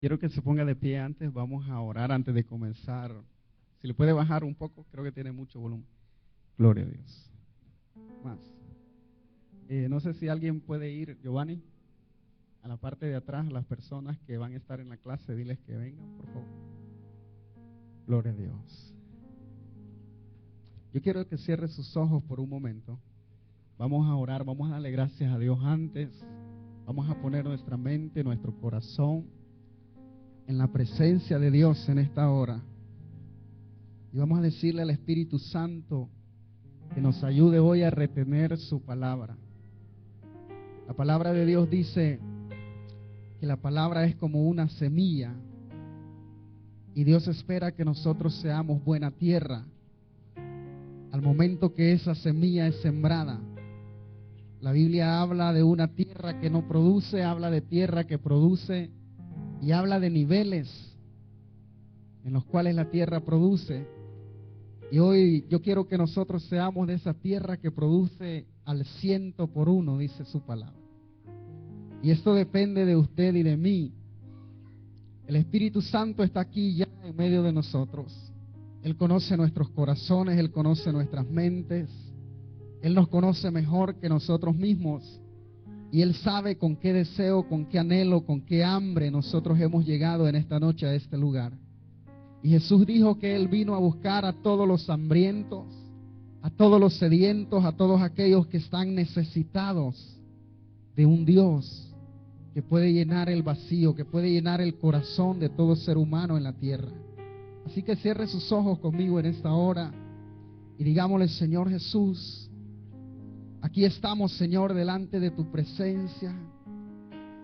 Quiero que se ponga de pie antes, vamos a orar antes de comenzar. Si le puede bajar un poco, creo que tiene mucho volumen. Gloria a Dios. Más. No sé si alguien puede ir, Giovanni, a la parte de atrás, las personas que van a estar en la clase, diles que vengan, por favor. Gloria a Dios. Yo quiero que cierre sus ojos por un momento. Vamos a orar, vamos a darle gracias a Dios antes. Vamos a poner nuestra mente, nuestro corazón en la presencia de Dios en esta hora. Y vamos a decirle al Espíritu Santo que nos ayude hoy a retener su palabra. La palabra de Dios dice que la palabra es como una semilla y Dios espera que nosotros seamos buena tierra al momento que esa semilla es sembrada. La Biblia habla de una tierra que no produce, habla de tierra que produce y habla de niveles en los cuales la tierra produce. Y hoy yo quiero que nosotros seamos de esa tierra que produce al 100%, dice su palabra. Y esto depende de usted y de mí. El Espíritu Santo está aquí ya en medio de nosotros. Él conoce nuestros corazones, Él conoce nuestras mentes. Él nos conoce mejor que nosotros mismos. Y Él sabe con qué deseo, con qué anhelo, con qué hambre nosotros hemos llegado en esta noche a este lugar. Y Jesús dijo que Él vino a buscar a todos los hambrientos, a todos los sedientos, a todos aquellos que están necesitados de un Dios que puede llenar el vacío, que puede llenar el corazón de todo ser humano en la tierra. Así que cierre sus ojos conmigo en esta hora y digámosle: Señor Jesús, aquí estamos, Señor, delante de tu presencia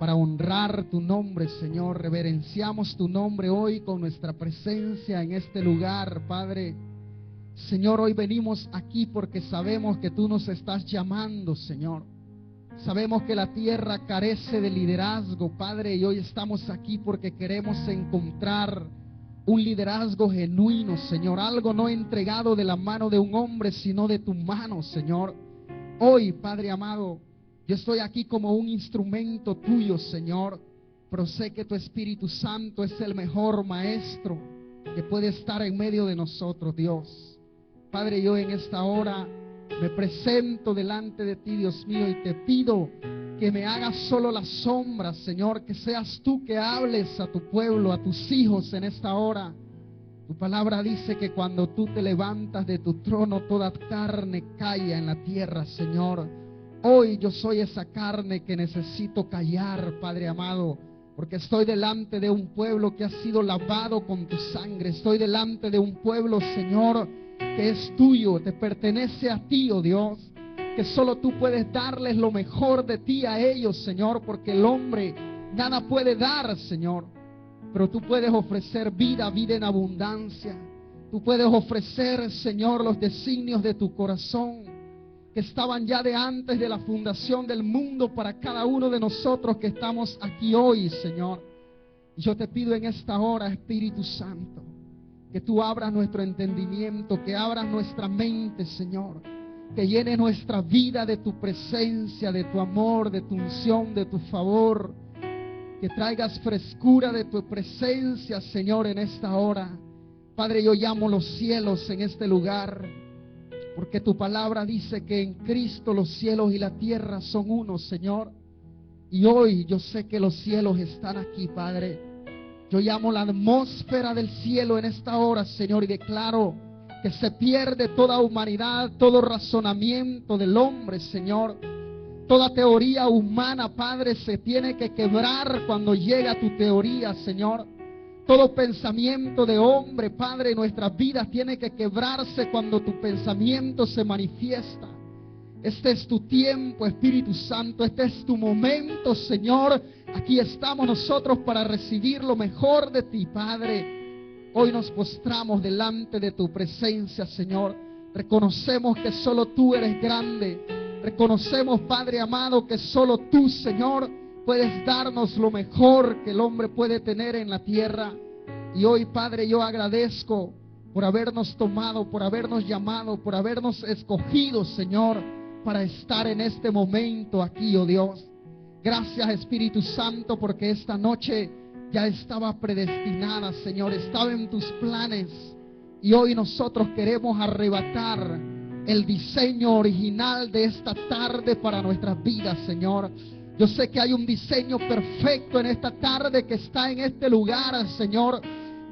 para honrar tu nombre, Señor. Reverenciamos tu nombre hoy con nuestra presencia en este lugar, Padre. Señor, hoy venimos aquí porque sabemos que tú nos estás llamando, Señor. Sabemos que la tierra carece de liderazgo, Padre, y hoy estamos aquí porque queremos encontrar un liderazgo genuino, Señor. Algo no entregado de la mano de un hombre, sino de tu mano, Señor. Hoy, Padre amado, yo estoy aquí como un instrumento tuyo, Señor, pero sé que tu Espíritu Santo es el mejor maestro que puede estar en medio de nosotros, Dios. Padre, yo en esta hora me presento delante de ti, Dios mío, y te pido que me hagas solo las sombras, Señor, que seas tú que hables a tu pueblo, a tus hijos en esta hora. Tu palabra dice que cuando tú te levantas de tu trono, toda carne calla en la tierra, Señor. Hoy yo soy esa carne que necesito callar, Padre amado, porque estoy delante de un pueblo que ha sido lavado con tu sangre. Estoy delante de un pueblo, Señor, que es tuyo, te pertenece a ti, oh Dios, que solo tú puedes darles lo mejor de ti a ellos, Señor, porque el hombre nada puede dar, Señor. Pero tú puedes ofrecer vida, vida en abundancia. Tú puedes ofrecer, Señor, los designios de tu corazón que estaban ya de antes de la fundación del mundo para cada uno de nosotros que estamos aquí hoy, Señor. Y yo te pido en esta hora, Espíritu Santo, que tú abras nuestro entendimiento, que abras nuestra mente, Señor, que llene nuestra vida de tu presencia, de tu amor, de tu unción, de tu favor. Que traigas frescura de tu presencia, Señor, en esta hora. Padre, yo llamo los cielos en este lugar, porque tu palabra dice que en Cristo los cielos y la tierra son uno, Señor. Y hoy yo sé que los cielos están aquí, Padre. Yo llamo la atmósfera del cielo en esta hora, Señor, y declaro que se pierde toda humanidad, todo razonamiento del hombre, Señor. Toda teoría humana, Padre, se tiene que quebrar cuando llega tu teoría, Señor. Todo pensamiento de hombre, Padre, en nuestras vidas tiene que quebrarse cuando tu pensamiento se manifiesta. Este es tu tiempo, Espíritu Santo. Este es tu momento, Señor. Aquí estamos nosotros para recibir lo mejor de ti, Padre. Hoy nos postramos delante de tu presencia, Señor. Reconocemos que solo tú eres grande. Reconocemos, Padre amado, que solo tú, Señor, puedes darnos lo mejor que el hombre puede tener en la tierra. Y hoy, Padre, yo agradezco por habernos tomado, por habernos llamado, por habernos escogido, Señor, para estar en este momento aquí, oh Dios. Gracias, Espíritu Santo, porque esta noche ya estaba predestinada, Señor, estaba en tus planes. Y hoy nosotros queremos arrebatar el diseño original de esta tarde para nuestras vidas, Señor. Yo sé que hay un diseño perfecto en esta tarde que está en este lugar, Señor,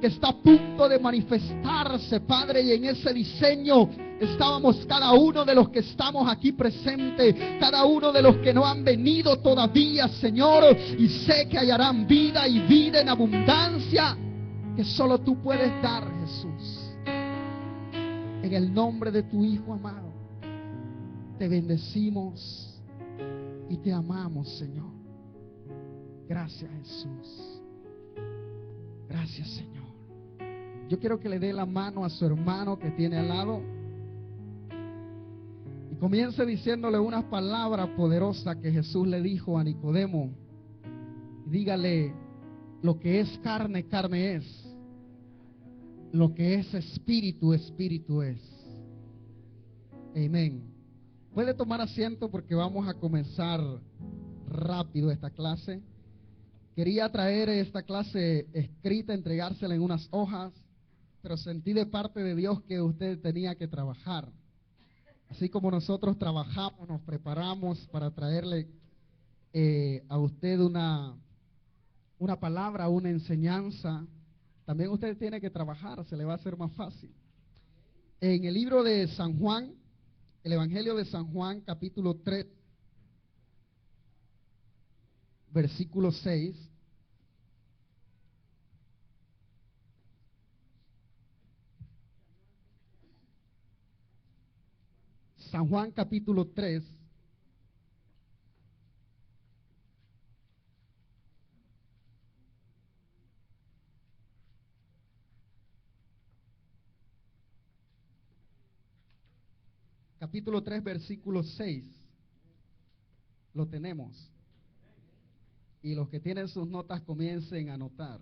que está a punto de manifestarse, Padre, y en ese diseño estábamos cada uno de los que estamos aquí presentes, cada uno de los que no han venido todavía, Señor, y sé que hallarán vida y vida en abundancia que solo tú puedes dar, Jesús. En el nombre de tu Hijo amado, te bendecimos y te amamos, Señor. Gracias, Jesús. Gracias, Señor. Yo quiero que le dé la mano a su hermano que tiene al lado y comience diciéndole unas palabras poderosas que Jesús le dijo a Nicodemo. Dígale: lo que es carne, carne es. Lo que es espíritu, espíritu es. Amén. Puede tomar asiento porque vamos a comenzar rápido esta clase. Quería traer esta clase escrita, entregársela en unas hojas, pero sentí de parte de Dios que usted tenía que trabajar. Así como nosotros trabajamos, nos preparamos para traerle a usted una palabra, una enseñanza, también usted tiene que trabajar, se le va a hacer más fácil. En el libro de San Juan, el Evangelio de San Juan, capítulo 3, versículo 6. San Juan, capítulo 3. Capítulo 3, versículo 6. Lo tenemos. Y los que tienen sus notas comiencen a anotar.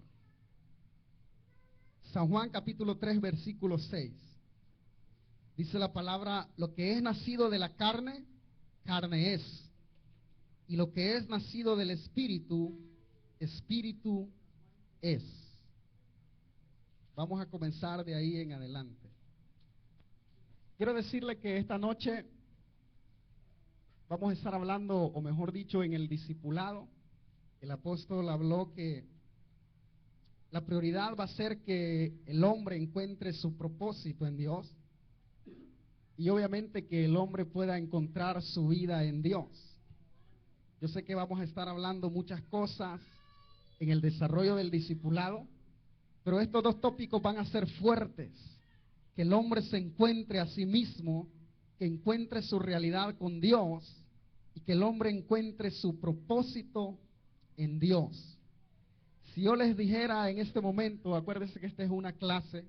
San Juan capítulo 3, versículo 6. Dice la palabra: lo que es nacido de la carne, carne es. Y lo que es nacido del Espíritu, Espíritu es. Vamos a comenzar de ahí en adelante. Quiero decirle que esta noche vamos a estar hablando, o mejor dicho, en el discipulado. El apóstol habló que la prioridad va a ser que el hombre encuentre su propósito en Dios y obviamente que el hombre pueda encontrar su vida en Dios. Yo sé que vamos a estar hablando muchas cosas en el desarrollo del discipulado, pero estos dos tópicos van a ser fuertes. Que el hombre se encuentre a sí mismo, que encuentre su realidad con Dios y que el hombre encuentre su propósito en Dios. Si yo les dijera en este momento, acuérdense que esta es una clase,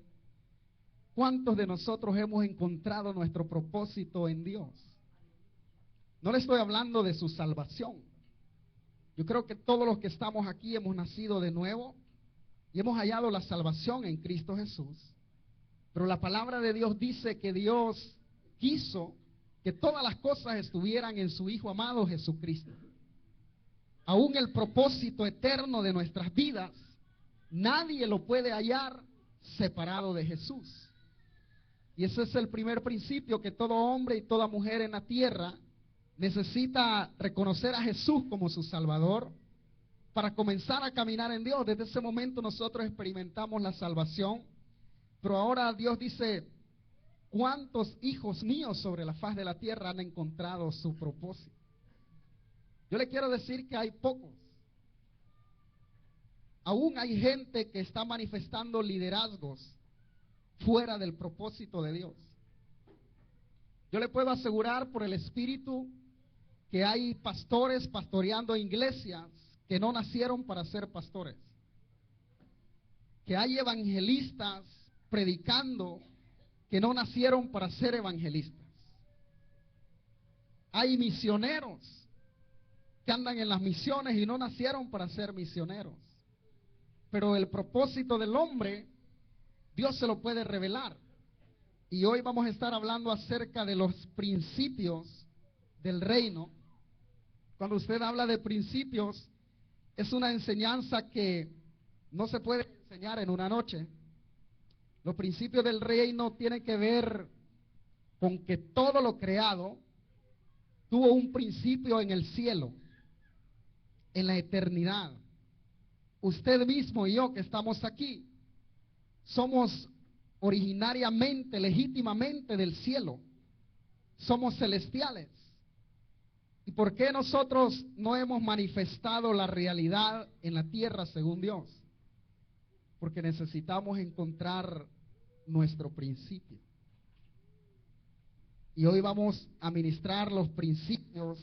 ¿cuántos de nosotros hemos encontrado nuestro propósito en Dios? No le estoy hablando de su salvación. Yo creo que todos los que estamos aquí hemos nacido de nuevo y hemos hallado la salvación en Cristo Jesús. Pero la palabra de Dios dice que Dios quiso que todas las cosas estuvieran en su Hijo amado Jesucristo. Aún el propósito eterno de nuestras vidas, nadie lo puede hallar separado de Jesús. Y ese es el primer principio, que todo hombre y toda mujer en la tierra necesita reconocer a Jesús como su Salvador para comenzar a caminar en Dios. Desde ese momento nosotros experimentamos la salvación. Pero ahora Dios dice: ¿cuántos hijos míos sobre la faz de la tierra han encontrado su propósito? Yo le quiero decir que hay pocos. Aún hay gente que está manifestando liderazgos fuera del propósito de Dios. Yo le puedo asegurar por el Espíritu que hay pastores pastoreando iglesias que no nacieron para ser pastores. Que hay evangelistas predicando que no nacieron para ser evangelistas. Hay misioneros que andan en las misiones y no nacieron para ser misioneros. Pero el propósito del hombre, Dios se lo puede revelar. Y hoy vamos a estar hablando acerca de los principios del reino. Cuando usted habla de principios, es una enseñanza que no se pueden enseñar en una noche. Los principios del reino tienen que ver con que todo lo creado tuvo un principio en el cielo, en la eternidad. Usted mismo y yo que estamos aquí, somos originariamente, legítimamente del cielo. Somos celestiales. ¿Y por qué nosotros no hemos manifestado la realidad en la tierra según Dios? Porque necesitamos encontrar nuestro principio. Y hoy vamos a ministrar los principios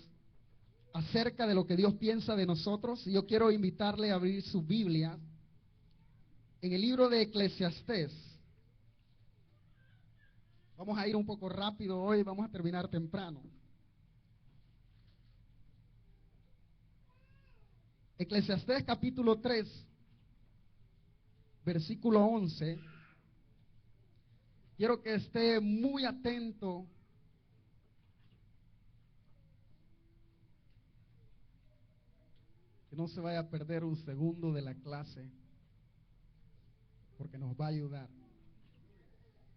acerca de lo que Dios piensa de nosotros. Y yo quiero invitarle a abrir su Biblia en el libro de Eclesiastés. Vamos a ir un poco rápido hoy, vamos a terminar temprano. Eclesiastés capítulo 3, versículo 11. Quiero que esté muy atento. Que no se vaya a perder un segundo de la clase, porque nos va a ayudar.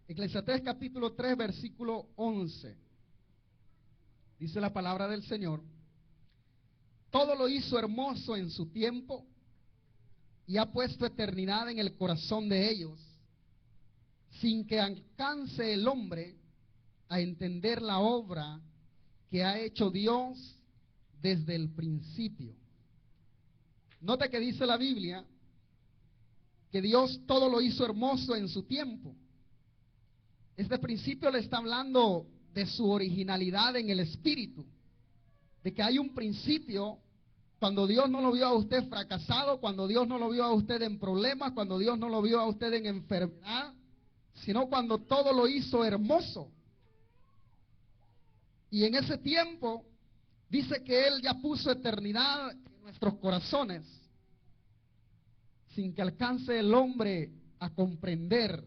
Eclesiastés capítulo 3, versículo 11. Dice la palabra del Señor: todo lo hizo hermoso en su tiempo, y ha puesto eternidad en el corazón de ellos, sin que alcance el hombre a entender la obra que ha hecho Dios desde el principio. Nota que dice la Biblia que Dios todo lo hizo hermoso en su tiempo. Este principio le está hablando de su originalidad en el espíritu, de que hay un principio cuando Dios no lo vio a usted fracasado, cuando Dios no lo vio a usted en problemas, cuando Dios no lo vio a usted en enfermedad, sino cuando todo lo hizo hermoso. Y en ese tiempo dice que Él ya puso eternidad en nuestros corazones, sin que alcance el hombre a comprender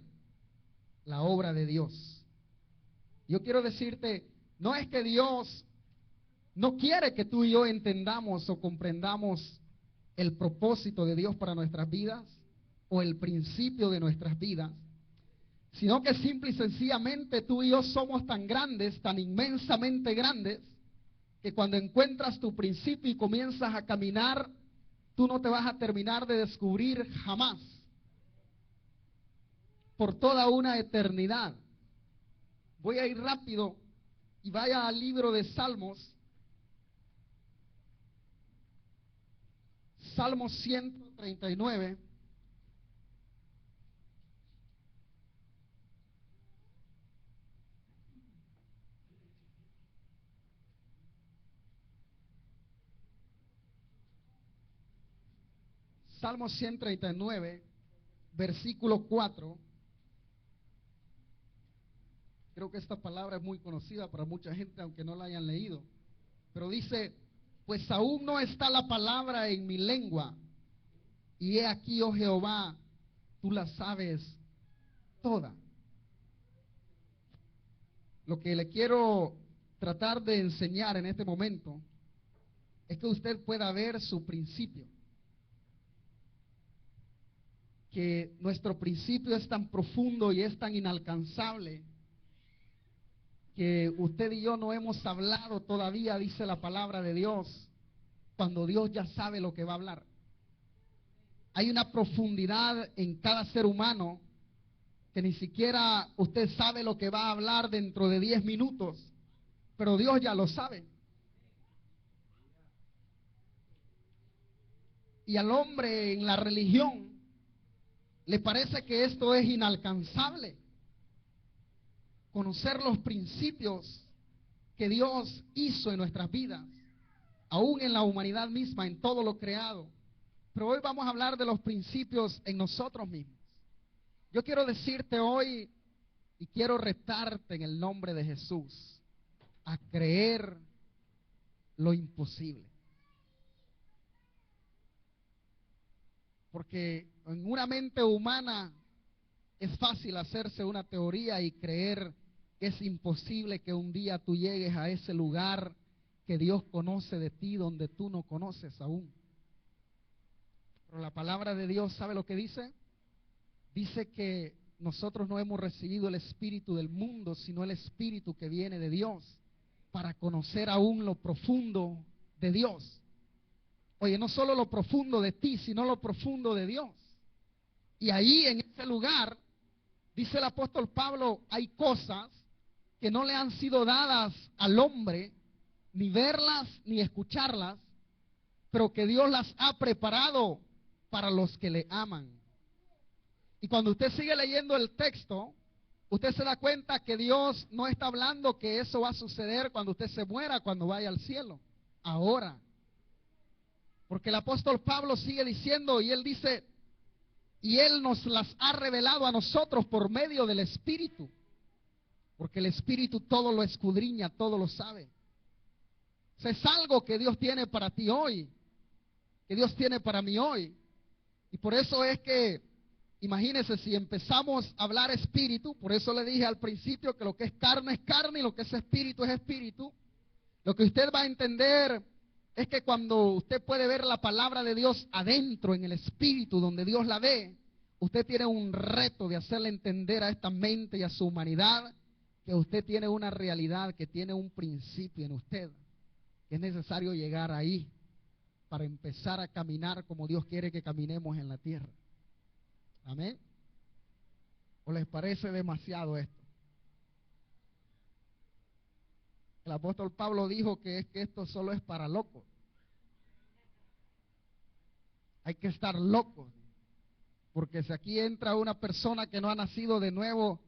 la obra de Dios. Yo quiero decirte, no es que Dios no quiere que tú y yo entendamos o comprendamos el propósito de Dios para nuestras vidas o el principio de nuestras vidas, sino que simple y sencillamente tú y yo somos tan grandes, tan inmensamente grandes, que cuando encuentras tu principio y comienzas a caminar, tú no te vas a terminar de descubrir jamás, por toda una eternidad. Voy a ir rápido y vaya al libro de Salmos, Salmo 139. Salmo 139, versículo 4. Creo que esta palabra es muy conocida para mucha gente, aunque no la hayan leído. Pero dice: pues aún no está la palabra en mi lengua, y he aquí, oh Jehová, tú la sabes toda. Lo que le quiero tratar de enseñar en este momento es que usted pueda ver su principio. Que nuestro principio es tan profundo y es tan inalcanzable que usted y yo no hemos hablado todavía, dice la palabra de Dios, cuando Dios ya sabe lo que va a hablar. Hay una profundidad en cada ser humano que ni siquiera usted sabe lo que va a hablar dentro de 10 minutos, pero Dios ya lo sabe. Y al hombre en la religión le parece que esto es inalcanzable. Conocer los principios que Dios hizo en nuestras vidas, aún en la humanidad misma, en todo lo creado. Pero hoy vamos a hablar de los principios en nosotros mismos. Yo quiero decirte hoy, y quiero retarte en el nombre de Jesús, a creer lo imposible. Porque en una mente humana es fácil hacerse una teoría y creer que es imposible que un día tú llegues a ese lugar que Dios conoce de ti, donde tú no conoces aún. Pero la palabra de Dios, ¿sabe lo que dice? Dice que nosotros no hemos recibido el espíritu del mundo, sino el espíritu que viene de Dios, para conocer aún lo profundo de Dios. Oye, no solo lo profundo de ti, sino lo profundo de Dios. Y ahí en ese lugar, dice el apóstol Pablo, hay cosas que no le han sido dadas al hombre, ni verlas ni escucharlas, pero que Dios las ha preparado para los que le aman. Y cuando usted sigue leyendo el texto, usted se da cuenta que Dios no está hablando que eso va a suceder cuando usted se muera, cuando vaya al cielo. Ahora. Porque el apóstol Pablo sigue diciendo, y él dice, y él nos las ha revelado a nosotros por medio del Espíritu. Porque el Espíritu todo lo escudriña, todo lo sabe. O sea, es algo que Dios tiene para ti hoy, que Dios tiene para mí hoy. Y por eso es que, imagínense, si empezamos a hablar espíritu, por eso le dije al principio que lo que es carne y lo que es espíritu. Lo que usted va a entender es que cuando usted puede ver la palabra de Dios adentro, en el espíritu, donde Dios la ve, usted tiene un reto de hacerle entender a esta mente y a su humanidad que usted tiene una realidad, que tiene un principio en usted, que es necesario llegar ahí para empezar a caminar como Dios quiere que caminemos en la tierra. Amén. ¿O les parece demasiado esto? El apóstol Pablo dijo que es que esto solo es para locos. Hay que estar locos. Porque si aquí entra una persona que no ha nacido de nuevo,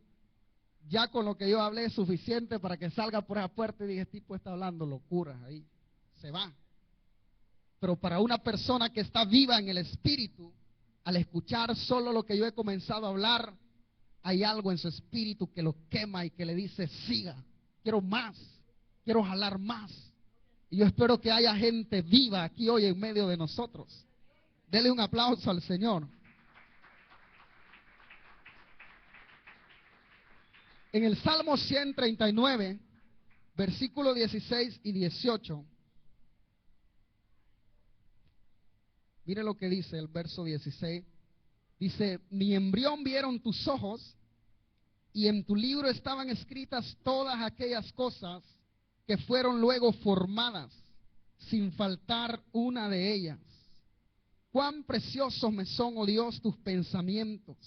ya con lo que yo hablé es suficiente para que salga por esa puerta y diga, este tipo está hablando locuras ahí. Se va. Pero para una persona que está viva en el espíritu, al escuchar solo lo que yo he comenzado a hablar, hay algo en su espíritu que lo quema y que le dice, siga, quiero más, quiero jalar más. Y yo espero que haya gente viva aquí hoy en medio de nosotros. Dele un aplauso al Señor. En el Salmo 139, versículos 16 y 18, mire lo que dice el verso 16. Dice, mi embrión vieron tus ojos, y en tu libro estaban escritas todas aquellas cosas que fueron luego formadas, sin faltar una de ellas. Cuán preciosos me son, oh Dios, tus pensamientos,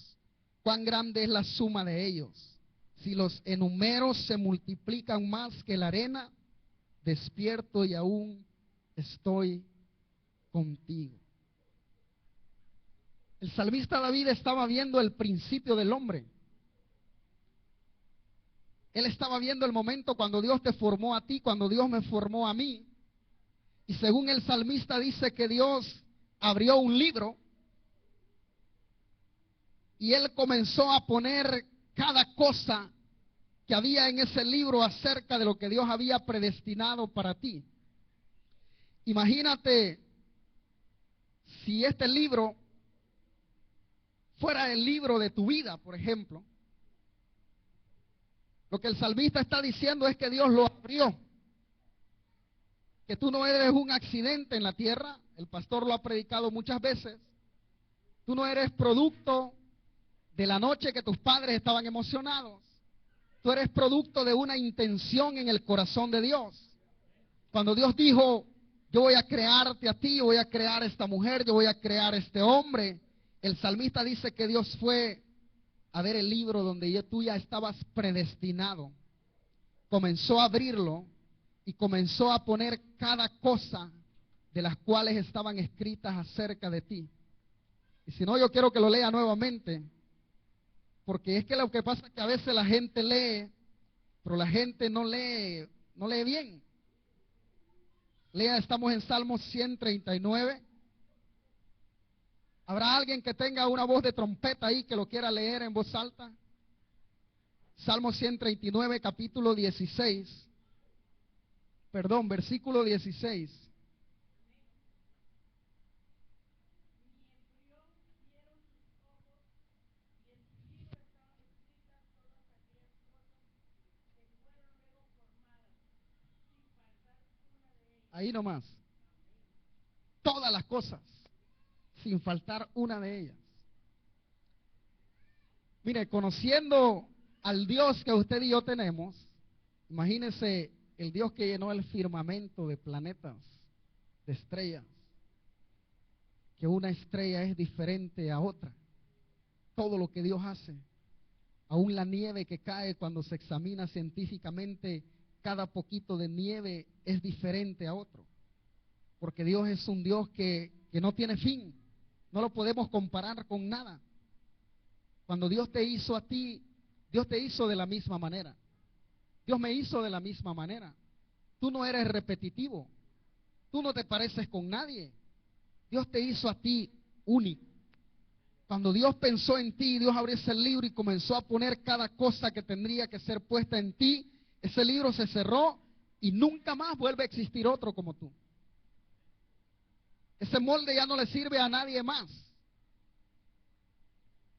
cuán grande es la suma de ellos. Si los enumero se multiplican más que la arena, despierto y aún estoy contigo. El salmista David estaba viendo el principio del hombre. Él estaba viendo el momento cuando Dios te formó a ti, cuando Dios me formó a mí. Y según el salmista dice que Dios abrió un libro y él comenzó a poner cada cosa que había en ese libro acerca de lo que Dios había predestinado para ti. Imagínate si este libro fuera el libro de tu vida, por ejemplo. Lo que el salmista está diciendo es que Dios lo abrió, que tú no eres un accidente en la tierra. El pastor lo ha predicado muchas veces. Tú no eres producto de la noche que tus padres estaban emocionados. Tú eres producto de una intención en el corazón de Dios. Cuando Dios dijo, yo voy a crearte a ti, yo voy a crear a esta mujer, yo voy a crear a este hombre, el salmista dice que Dios fue a ver el libro donde tú ya estabas predestinado. Comenzó a abrirlo y comenzó a poner cada cosa de las cuales estaban escritas acerca de ti. Y si no, yo quiero que lo lea nuevamente, porque es que lo que pasa es que a veces la gente lee, pero la gente no lee bien. Lea, estamos en Salmo 139. ¿Habrá alguien que tenga una voz de trompeta ahí que lo quiera leer en voz alta? Salmo 139, capítulo 16. Perdón, versículo 16. Ahí nomás. Todas las cosas, sin faltar una de ellas. Mire, conociendo al Dios que usted y yo tenemos, imagínese el Dios que llenó el firmamento de planetas, de estrellas, que una estrella es diferente a otra. Todo lo que Dios hace, aún la nieve que cae cuando se examina científicamente, cada poquito de nieve es diferente a otro. Porque Dios es un Dios que no tiene fin, no lo podemos comparar con nada. Cuando Dios te hizo a ti, Dios te hizo de la misma manera. Dios me hizo de la misma manera. Tú no eres repetitivo. Tú no te pareces con nadie. Dios te hizo a ti único. Cuando Dios pensó en ti, Dios abrió ese libro y comenzó a poner cada cosa que tendría que ser puesta en ti. Ese libro se cerró y nunca más vuelve a existir otro como tú. Ese molde ya no le sirve a nadie más.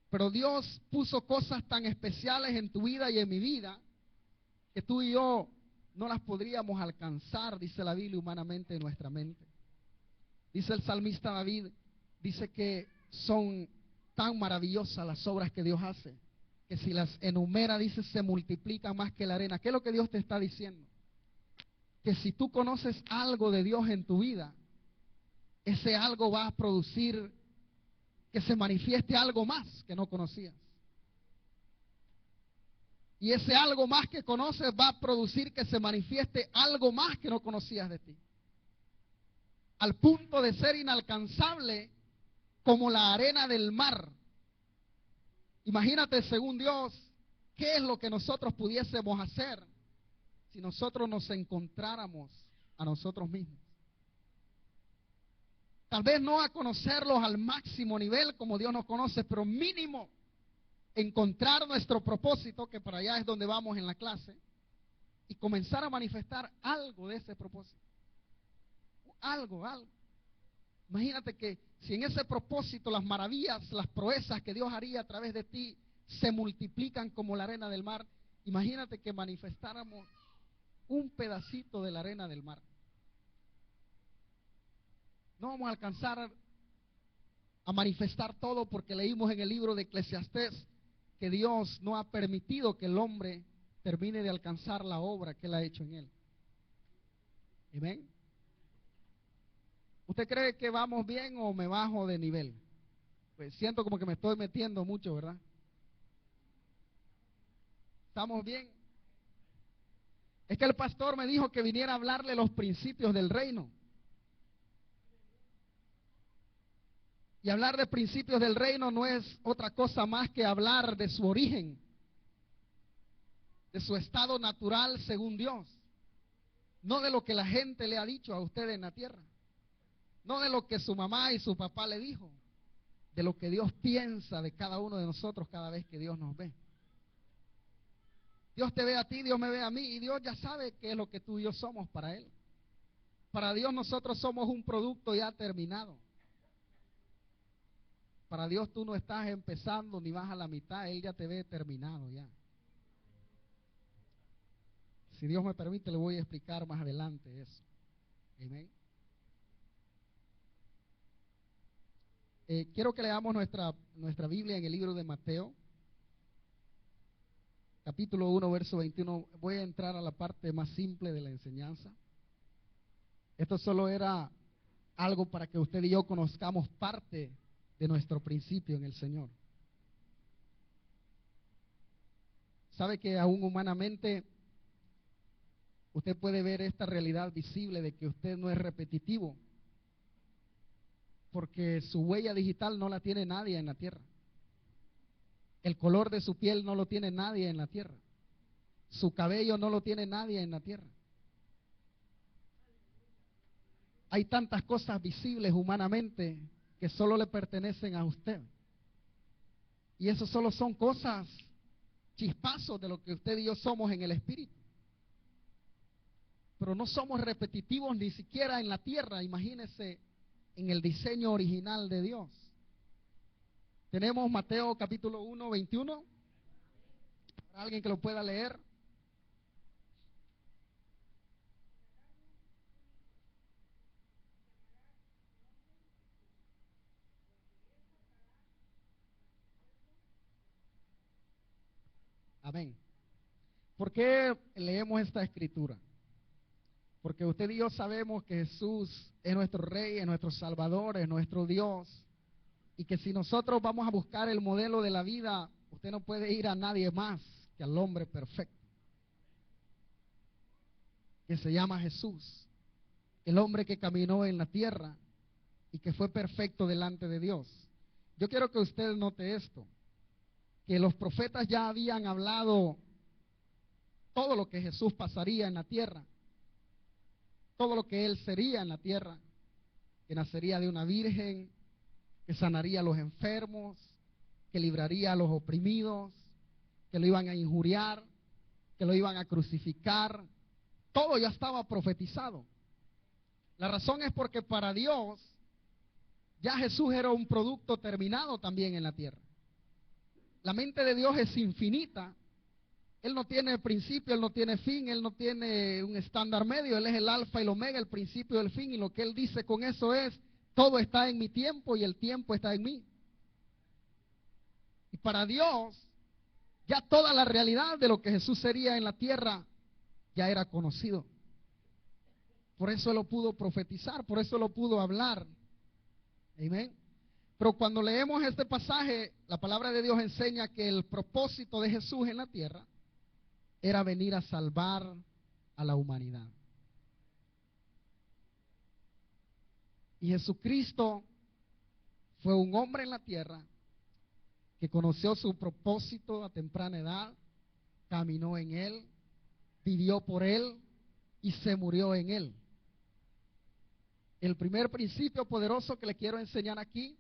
Pero Dios puso cosas tan especiales en tu vida y en mi vida que tú y yo no las podríamos alcanzar, dice la Biblia, humanamente en nuestra mente. Dice el salmista David, dice que son tan maravillosas las obras que Dios hace, que si las enumera, dice, se multiplican más que la arena. ¿Qué es lo que Dios te está diciendo? Que si tú conoces algo de Dios en tu vida, ese algo va a producir que se manifieste algo más que no conocías. Y ese algo más que conoces va a producir que se manifieste algo más que no conocías de ti. Al punto de ser inalcanzable como la arena del mar. Imagínate, según Dios, qué es lo que nosotros pudiésemos hacer si nosotros nos encontráramos a nosotros mismos. Tal vez no a conocerlos al máximo nivel como Dios nos conoce, pero mínimo encontrar nuestro propósito, que para allá es donde vamos en la clase, y comenzar a manifestar algo de ese propósito. Algo. Imagínate que si en ese propósito las maravillas, las proezas que Dios haría a través de ti se multiplican como la arena del mar, imagínate que manifestáramos un pedacito de la arena del mar. No vamos a alcanzar a manifestar todo porque leímos en el libro de Eclesiastés que Dios no ha permitido que el hombre termine de alcanzar la obra que Él ha hecho en él. ¿Amén? ¿Usted cree que vamos bien o me bajo de nivel? Pues siento como que me estoy metiendo mucho, ¿verdad? ¿Estamos bien? Es que el pastor me dijo que viniera a hablarle los principios del reino. Y hablar de principios del reino no es otra cosa más que hablar de su origen, de su estado natural según Dios. No de lo que la gente le ha dicho a usted en la tierra. No de lo que su mamá y su papá le dijo. De lo que Dios piensa de cada uno de nosotros cada vez que Dios nos ve. Dios te ve a ti, Dios me ve a mí, y Dios ya sabe qué es lo que tú y yo somos para Él. Para Dios nosotros somos un producto ya terminado. Para Dios tú no estás empezando ni vas a la mitad, Él ya te ve terminado ya. Si Dios me permite, le voy a explicar más adelante eso. Amén. Quiero que leamos nuestra Biblia en el libro de Mateo, capítulo 1, verso 21. Voy a entrar a la parte más simple de la enseñanza. Esto solo era algo para que usted y yo conozcamos parte de nuestro principio en el Señor. Sabe que aún humanamente usted puede ver esta realidad visible de que usted no es repetitivo, porque su huella digital no la tiene nadie en la tierra. El color de su piel no lo tiene nadie en la tierra. Su cabello no lo tiene nadie en la tierra. Hay tantas cosas visibles humanamente que solo le pertenecen a usted. Y eso solo son cosas, chispazos de lo que usted y yo somos en el espíritu. Pero no somos repetitivos ni siquiera en la tierra, imagínese en el diseño original de Dios. Tenemos Mateo capítulo 1, 21. ¿Habrá alguien que lo pueda leer? Amén. ¿Por qué leemos esta escritura? Porque usted y yo sabemos que Jesús es nuestro Rey, es nuestro Salvador, es nuestro Dios. Y que si nosotros vamos a buscar el modelo de la vida, usted no puede ir a nadie más que al hombre perfecto, que se llama Jesús. El hombre que caminó en la tierra y que fue perfecto delante de Dios. Yo quiero que usted note esto, que los profetas ya habían hablado todo lo que Jesús pasaría en la tierra, todo lo que Él sería en la tierra, que nacería de una virgen, que sanaría a los enfermos, que libraría a los oprimidos, que lo iban a injuriar, que lo iban a crucificar. Todo ya estaba profetizado. La razón es porque para Dios ya Jesús era un producto terminado también en la tierra. La mente de Dios es infinita. Él no tiene principio, Él no tiene fin, Él no tiene un estándar medio. Él es el alfa y el omega, el principio y el fin. Y lo que Él dice con eso es: todo está en mi tiempo y el tiempo está en mí. Y para Dios, ya toda la realidad de lo que Jesús sería en la tierra ya era conocido. Por eso Él lo pudo profetizar, por eso lo pudo hablar. Amén. Pero cuando leemos este pasaje, la palabra de Dios enseña que el propósito de Jesús en la tierra era venir a salvar a la humanidad. Y Jesucristo fue un hombre en la tierra que conoció su propósito a temprana edad, caminó en él, vivió por él y se murió en él. El primer principio poderoso que le quiero enseñar aquí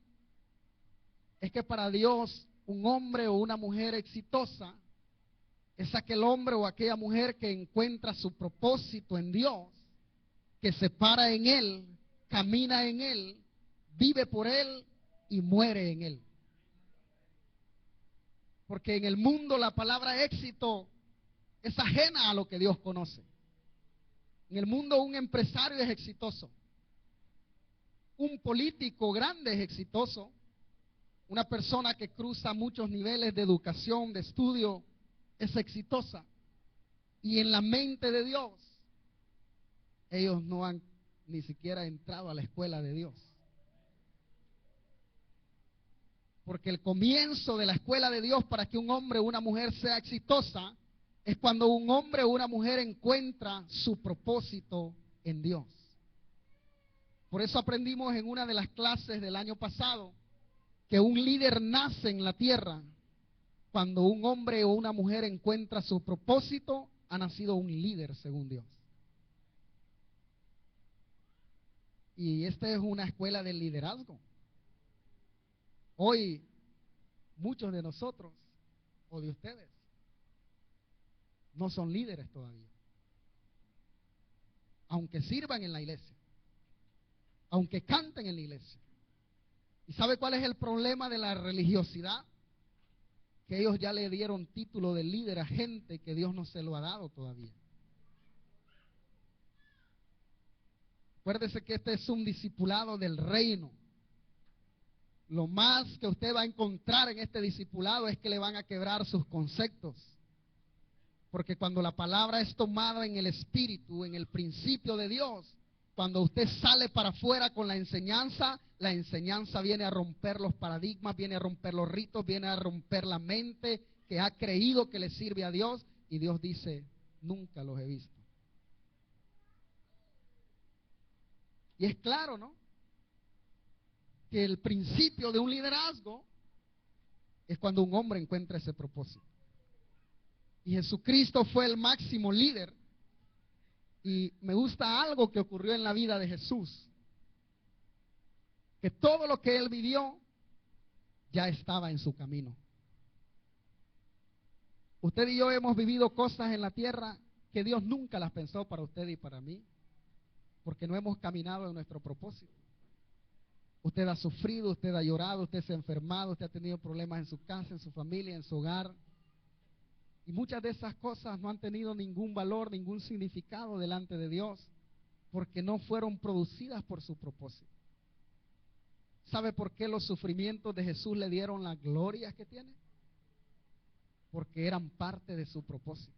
es que para Dios un hombre o una mujer exitosa es aquel hombre o aquella mujer que encuentra su propósito en Dios, que se para en Él, camina en Él, vive por Él y muere en Él. Porque en el mundo la palabra éxito es ajena a lo que Dios conoce. En el mundo un empresario es exitoso, un político grande es exitoso, una persona que cruza muchos niveles de educación, de estudio, es exitosa. Y en la mente de Dios, ellos no han ni siquiera entrado a la escuela de Dios. Porque el comienzo de la escuela de Dios para que un hombre o una mujer sea exitosa es cuando un hombre o una mujer encuentra su propósito en Dios. Por eso aprendimos en una de las clases del año pasado que un líder nace en la tierra cuando un hombre o una mujer encuentra su propósito. Ha nacido un líder según Dios. Y esta es una escuela de liderazgo. Hoy muchos de nosotros o de ustedes no son líderes todavía, aunque sirvan en la iglesia, aunque canten en la iglesia. ¿Y sabe cuál es el problema de la religiosidad? Que ellos ya le dieron título de líder a gente que Dios no se lo ha dado todavía. Acuérdese que este es un discipulado del reino. Lo más que usted va a encontrar en este discipulado es que le van a quebrar sus conceptos. Porque cuando la palabra es tomada en el espíritu, en el principio de Dios, cuando usted sale para afuera con la enseñanza viene a romper los paradigmas, viene a romper los ritos, viene a romper la mente que ha creído que le sirve a Dios. Y Dios dice: nunca los he visto. Y es claro, ¿no?, que el principio de un liderazgo es cuando un hombre encuentra ese propósito. Y Jesucristo fue el máximo líder. Y me gusta algo que ocurrió en la vida de Jesús, que todo lo que Él vivió ya estaba en su camino. Usted y yo hemos vivido cosas en la tierra que Dios nunca las pensó para usted y para mí, porque no hemos caminado en nuestro propósito. Usted ha sufrido, usted ha llorado, usted se ha enfermado, usted ha tenido problemas en su casa, en su familia, en su hogar. Y muchas de esas cosas no han tenido ningún valor, ningún significado delante de Dios, porque no fueron producidas por su propósito. ¿Sabe por qué los sufrimientos de Jesús le dieron las glorias que tiene? porque eran parte de su propósito.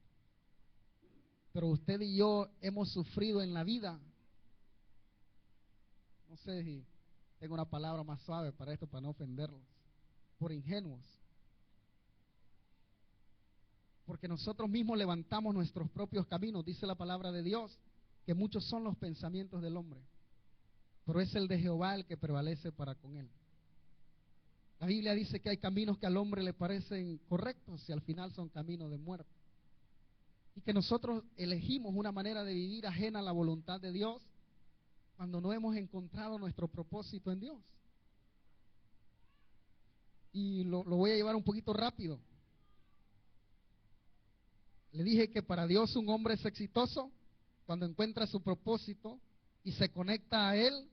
Pero usted y yo hemos sufrido en la vida, no sé si tengo una palabra más suave para esto, para no ofenderlos, por ingenuos. Porque nosotros mismos levantamos nuestros propios caminos. Dice la palabra de Dios que muchos son los pensamientos del hombre, pero es el de Jehová el que prevalece para con él. La Biblia dice que hay caminos que al hombre le parecen correctos y al final son caminos de muerte. Y que nosotros elegimos una manera de vivir ajena a la voluntad de Dios cuando no hemos encontrado nuestro propósito en Dios. Y lo voy a llevar un poquito rápido. Le dije que para Dios un hombre es exitoso cuando encuentra su propósito y se conecta a Él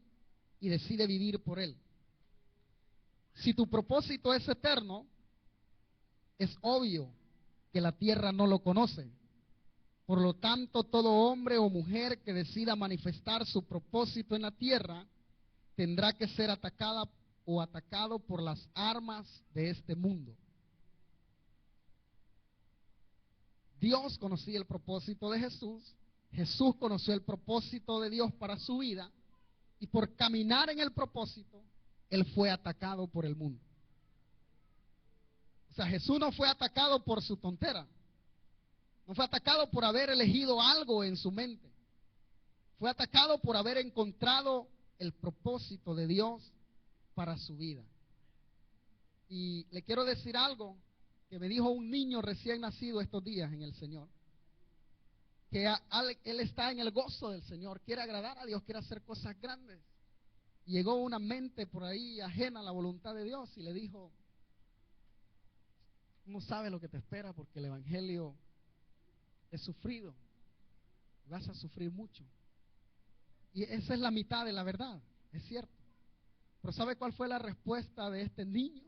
y decide vivir por Él. Si tu propósito es eterno, es obvio que la tierra no lo conoce. Por lo tanto, todo hombre o mujer que decida manifestar su propósito en la tierra tendrá que ser atacada o atacado por las armas de este mundo. Dios conocía el propósito de Jesús, Jesús conoció el propósito de Dios para su vida, y por caminar en el propósito, Él fue atacado por el mundo. O sea, Jesús no fue atacado por su tontera, no fue atacado por haber elegido algo en su mente, fue atacado por haber encontrado el propósito de Dios para su vida. Y le quiero decir algo que me dijo un niño recién nacido estos días en el Señor, que él está en el gozo del Señor, quiere agradar a Dios, quiere hacer cosas grandes. Llegó una mente por ahí ajena a la voluntad de Dios y le dijo: no sabes lo que te espera, porque el evangelio es sufrido, vas a sufrir mucho. Y esa es la mitad de la verdad, es cierto. Pero ¿sabe cuál fue la respuesta de este niño?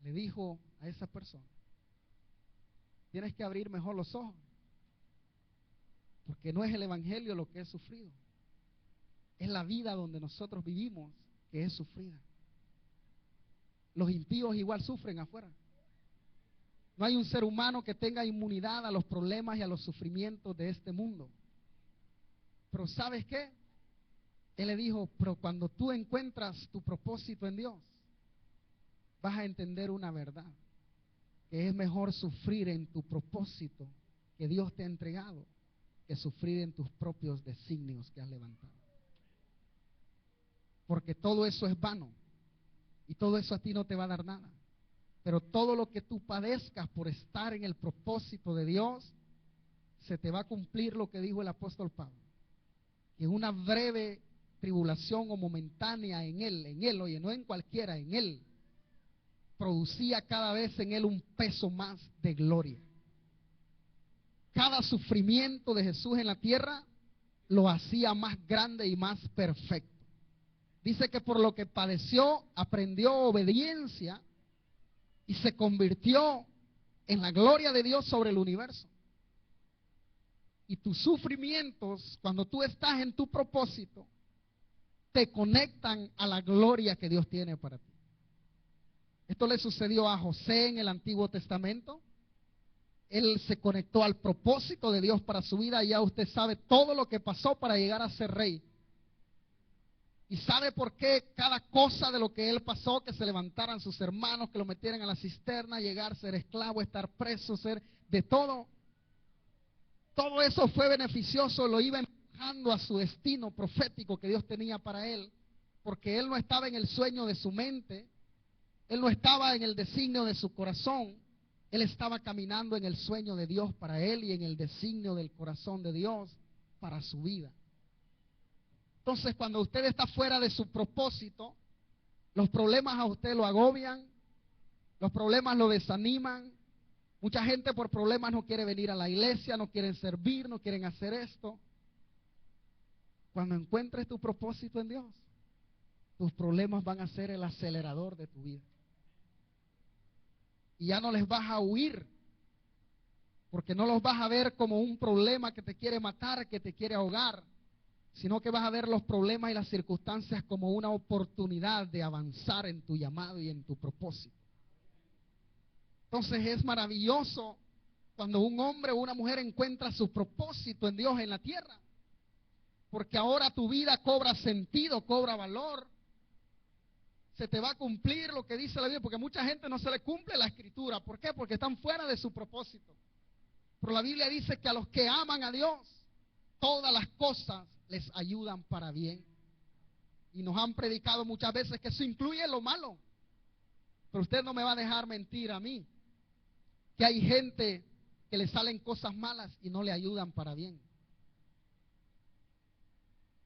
Le dijo a esa persona: tienes que abrir mejor los ojos, porque no es el evangelio lo que es sufrido, es la vida donde nosotros vivimos que es sufrida. Los impíos igual sufren afuera. No hay un ser humano que tenga inmunidad a los problemas y a los sufrimientos de este mundo. Pero ¿sabes qué? Él le dijo: pero cuando tú encuentras tu propósito en Dios, vas a entender una verdad, que es mejor sufrir en tu propósito que Dios te ha entregado, que sufrir en tus propios designios que has levantado. Porque todo eso es vano, y todo eso a ti no te va a dar nada. Pero todo lo que tú padezcas por estar en el propósito de Dios, se te va a cumplir lo que dijo el apóstol Pablo, que una breve tribulación o momentánea en él, oye, no en cualquiera, en él, producía cada vez en él un peso más de gloria. Cada sufrimiento de Jesús en la tierra lo hacía más grande y más perfecto. Dice que por lo que padeció, aprendió obediencia y se convirtió en la gloria de Dios sobre el universo. Y tus sufrimientos, cuando tú estás en tu propósito, te conectan a la gloria que Dios tiene para ti. Esto le sucedió a José en el Antiguo Testamento. Él se conectó al propósito de Dios para su vida, y ya usted sabe todo lo que pasó para llegar a ser rey. Y sabe por qué cada cosa de lo que él pasó, que se levantaran sus hermanos, que lo metieran a la cisterna, llegar a ser esclavo, estar preso, ser de todo. Todo eso fue beneficioso, lo iba empujando a su destino profético que Dios tenía para él, porque él no estaba en el sueño de su mente, él no estaba en el designio de su corazón, él estaba caminando en el sueño de Dios para él y en el designio del corazón de Dios para su vida. Entonces, cuando usted está fuera de su propósito, los problemas a usted lo agobian, los problemas lo desaniman. Mucha gente por problemas no quiere venir a la iglesia, no quieren servir, no quieren hacer esto. Cuando encuentres tu propósito en Dios, tus problemas van a ser el acelerador de tu vida. Y ya no les vas a huir, porque no los vas a ver como un problema que te quiere matar, que te quiere ahogar, sino que vas a ver los problemas y las circunstancias como una oportunidad de avanzar en tu llamado y en tu propósito. Entonces es maravilloso cuando un hombre o una mujer encuentra su propósito en Dios en la tierra. Porque ahora tu vida cobra sentido, cobra valor. Se te va a cumplir lo que dice la Biblia, porque a mucha gente no se le cumple la escritura. ¿Por qué? Porque están fuera de su propósito. Pero la Biblia dice que a los que aman a Dios, todas las cosas les ayudan para bien. Y nos han predicado muchas veces que eso incluye lo malo. Pero usted no me va a dejar mentir a mí, que hay gente que le salen cosas malas y no le ayudan para bien.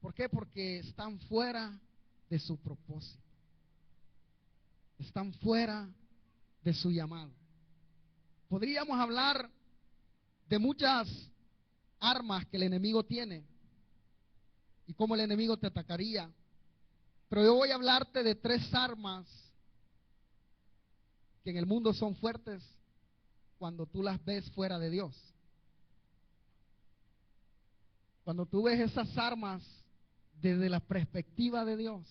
¿Por qué? Porque están fuera de su propósito. Están fuera de su llamado. Podríamos hablar de muchas armas que el enemigo tiene y cómo el enemigo te atacaría. Pero yo voy a hablarte de 3 armas que en el mundo son fuertes cuando tú las ves fuera de Dios. Cuando tú ves esas armas desde la perspectiva de Dios,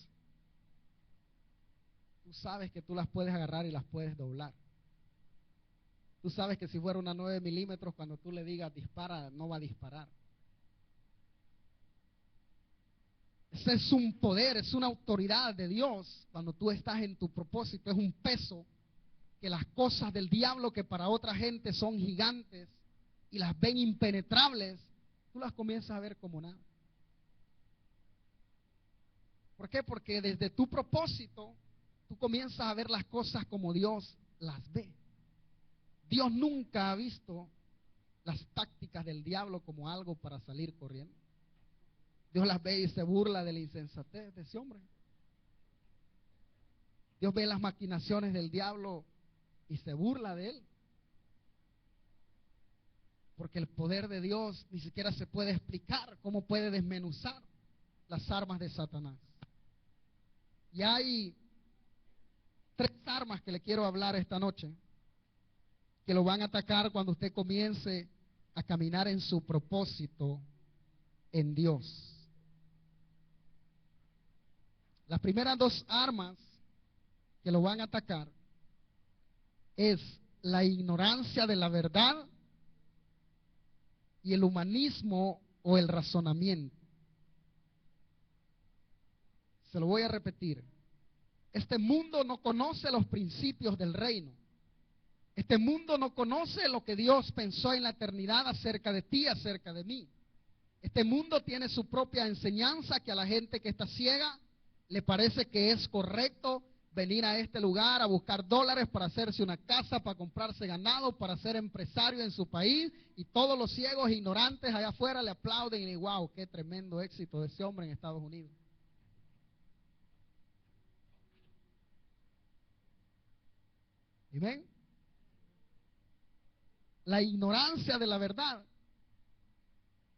tú sabes que tú las puedes agarrar y las puedes doblar. Tú sabes que si fuera una 9 milímetros, cuando tú le digas dispara, no va a disparar. Ese es un poder, es una autoridad de Dios. Cuando tú estás en tu propósito, es un peso que las cosas del diablo que para otra gente son gigantes y las ven impenetrables, tú las comienzas a ver como nada. ¿Por qué? Porque desde tu propósito tú comienzas a ver las cosas como Dios las ve. Dios nunca ha visto las tácticas del diablo como algo para salir corriendo. Dios las ve y se burla de la insensatez de ese hombre. Dios ve las maquinaciones del diablo y se burla de él. Porque el poder de Dios ni siquiera se puede explicar cómo puede desmenuzar las armas de Satanás. Y hay 3 armas que le quiero hablar esta noche, que lo van a atacar cuando usted comience a caminar en su propósito en Dios. Las primeras 2 armas que lo van a atacar es la ignorancia de la verdad y el humanismo o el razonamiento. Se lo voy a repetir. Este mundo no conoce los principios del reino. Este mundo no conoce lo que Dios pensó en la eternidad acerca de ti, acerca de mí. Este mundo tiene su propia enseñanza que a la gente que está ciega le parece que es correcto venir a este lugar a buscar dólares para hacerse una casa, para comprarse ganado, para ser empresario en su país, y todos los ciegos e ignorantes allá afuera le aplauden y dicen, wow, qué tremendo éxito de ese hombre en Estados Unidos. ¿Y ven? La ignorancia de la verdad.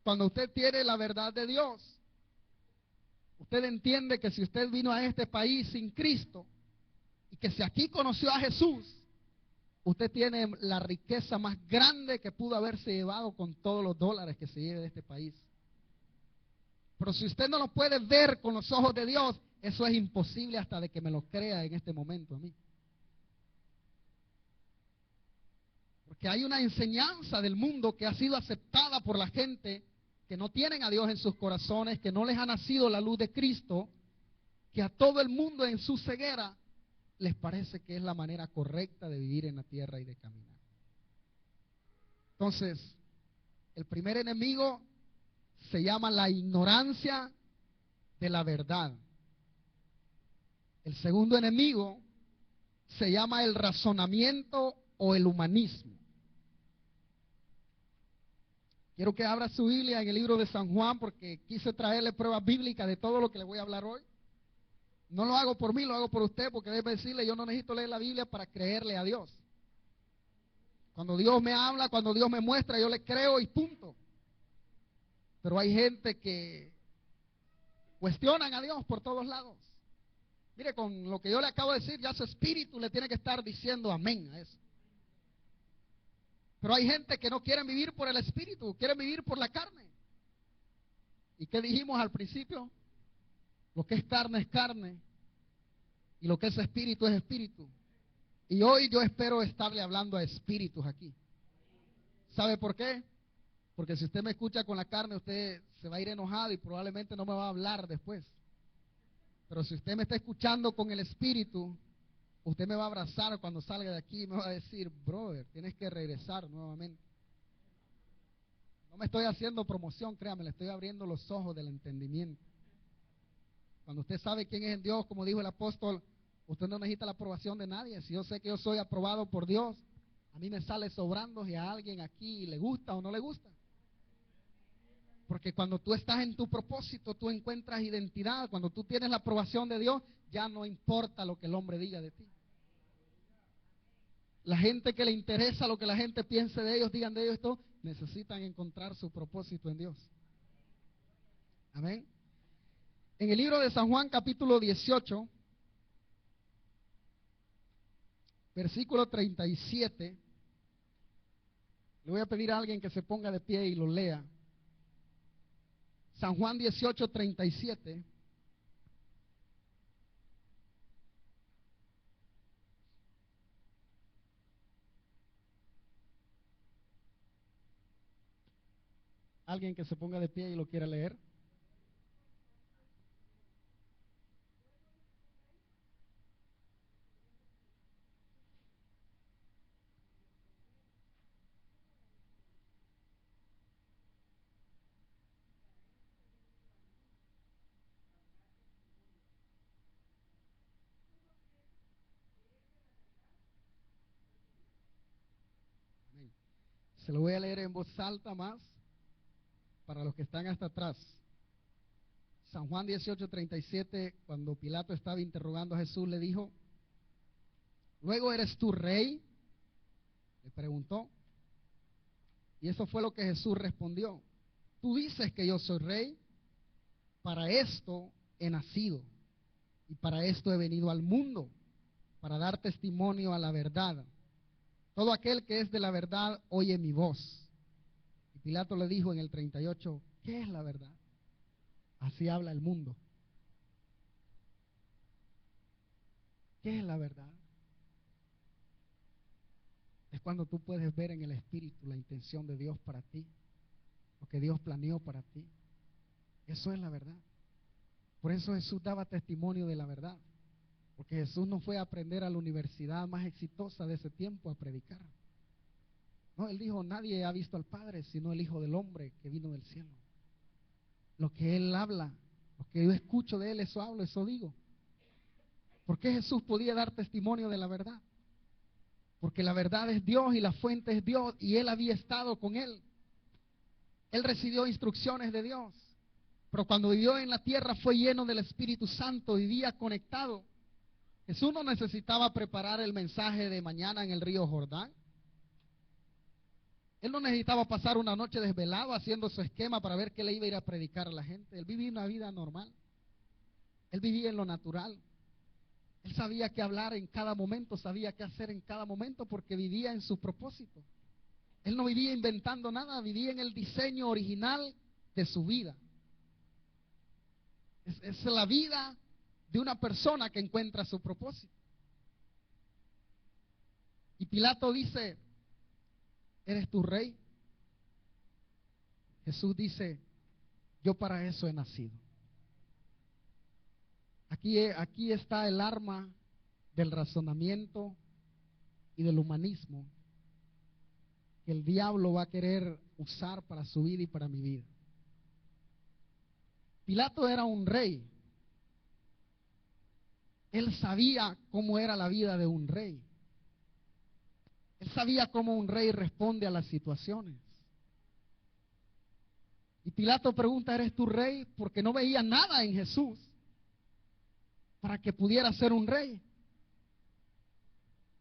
Cuando usted tiene la verdad de Dios, usted entiende que si usted vino a este país sin Cristo y que si aquí conoció a Jesús, usted tiene la riqueza más grande que pudo haberse llevado con todos los dólares que se lleve de este país. Pero si usted no lo puede ver con los ojos de Dios, eso es imposible hasta de que me lo crea en este momento a mí. Porque hay una enseñanza del mundo que ha sido aceptada por la gente que no tienen a Dios en sus corazones, que no les ha nacido la luz de Cristo, que a todo el mundo en su ceguera les parece que es la manera correcta de vivir en la tierra y de caminar. Entonces, el primer enemigo se llama la ignorancia de la verdad. El segundo enemigo se llama el razonamiento o el humanismo. Quiero que abra su Biblia en el libro de San Juan porque quise traerle pruebas bíblicas de todo lo que le voy a hablar hoy. No lo hago por mí, lo hago por usted, porque debe decirle, yo no necesito leer la Biblia para creerle a Dios. Cuando Dios me habla, cuando Dios me muestra, yo le creo y punto. Pero hay gente que cuestionan a Dios por todos lados. Mire, con lo que yo le acabo de decir, ya su espíritu le tiene que estar diciendo amén a eso. Pero hay gente que no quieren vivir por el espíritu, quieren vivir por la carne. ¿Y qué dijimos al principio? Lo que es carne y lo que es espíritu es espíritu. Y hoy yo espero estarle hablando a espíritus aquí. ¿Sabe por qué? Porque si usted me escucha con la carne, usted se va a ir enojado y probablemente no me va a hablar después. Pero si usted me está escuchando con el espíritu, usted me va a abrazar cuando salga de aquí y me va a decir, brother, tienes que regresar nuevamente. No me estoy haciendo promoción, créame, le estoy abriendo los ojos del entendimiento. Cuando usted sabe quién es en Dios, como dijo el apóstol, usted no necesita la aprobación de nadie. Si yo sé que yo soy aprobado por Dios, a mí me sale sobrando si a alguien aquí le gusta o no le gusta. Porque cuando tú estás en tu propósito, tú encuentras identidad. Cuando tú tienes la aprobación de Dios, ya no importa lo que el hombre diga de ti. La gente que le interesa lo que la gente piense de ellos, digan de ellos esto, necesitan encontrar su propósito en Dios. Amén. En el libro de San Juan, capítulo 18, versículo 37, le voy a pedir a alguien que se ponga de pie y lo lea. San Juan 18, 37. Alguien que se ponga de pie y lo quiera leer. Amén. Se lo voy a leer en voz alta más para los que están hasta atrás. San Juan 18, 37, cuando Pilato estaba interrogando a Jesús, le dijo, ¿luego eres tú rey? Le preguntó. Y eso fue lo que Jesús respondió. Tú dices que yo soy rey, para esto he nacido y para esto he venido al mundo, para dar testimonio a la verdad. Todo aquel que es de la verdad oye mi voz. Y Pilato le dijo en el 38, ¿qué es la verdad? Así habla el mundo. ¿Qué es la verdad? Es cuando tú puedes ver en el Espíritu la intención de Dios para ti, lo que Dios planeó para ti. Eso es la verdad. Por eso Jesús daba testimonio de la verdad, porque Jesús no fue a aprender a la universidad más exitosa de ese tiempo a predicar. No, Él dijo, nadie ha visto al Padre sino el Hijo del Hombre que vino del cielo. Lo que Él habla, lo que yo escucho de Él, eso hablo, eso digo. ¿Por qué Jesús podía dar testimonio de la verdad? Porque la verdad es Dios y la fuente es Dios y Él había estado con Él. Él recibió instrucciones de Dios, pero cuando vivió en la tierra fue lleno del Espíritu Santo, vivía conectado. Jesús no necesitaba preparar el mensaje de mañana en el río Jordán. Él no necesitaba pasar una noche desvelado haciendo su esquema para ver qué le iba a ir a predicar a la gente. Él vivía una vida normal. Él vivía en lo natural. Él sabía qué hablar en cada momento, sabía qué hacer en cada momento porque vivía en su propósito. Él no vivía inventando nada, vivía en el diseño original de su vida. Es la vida de una persona que encuentra su propósito. Y Pilato dice, ¿eres tu rey? Jesús dice, yo para eso he nacido. Aquí está el arma del razonamiento y del humanismo que el diablo va a querer usar para su vida y para mi vida. Pilato era un rey. Él sabía cómo era la vida de un rey. Él sabía cómo un rey responde a las situaciones. Y Pilato pregunta, ¿eres tu rey? Porque no veía nada en Jesús para que pudiera ser un rey.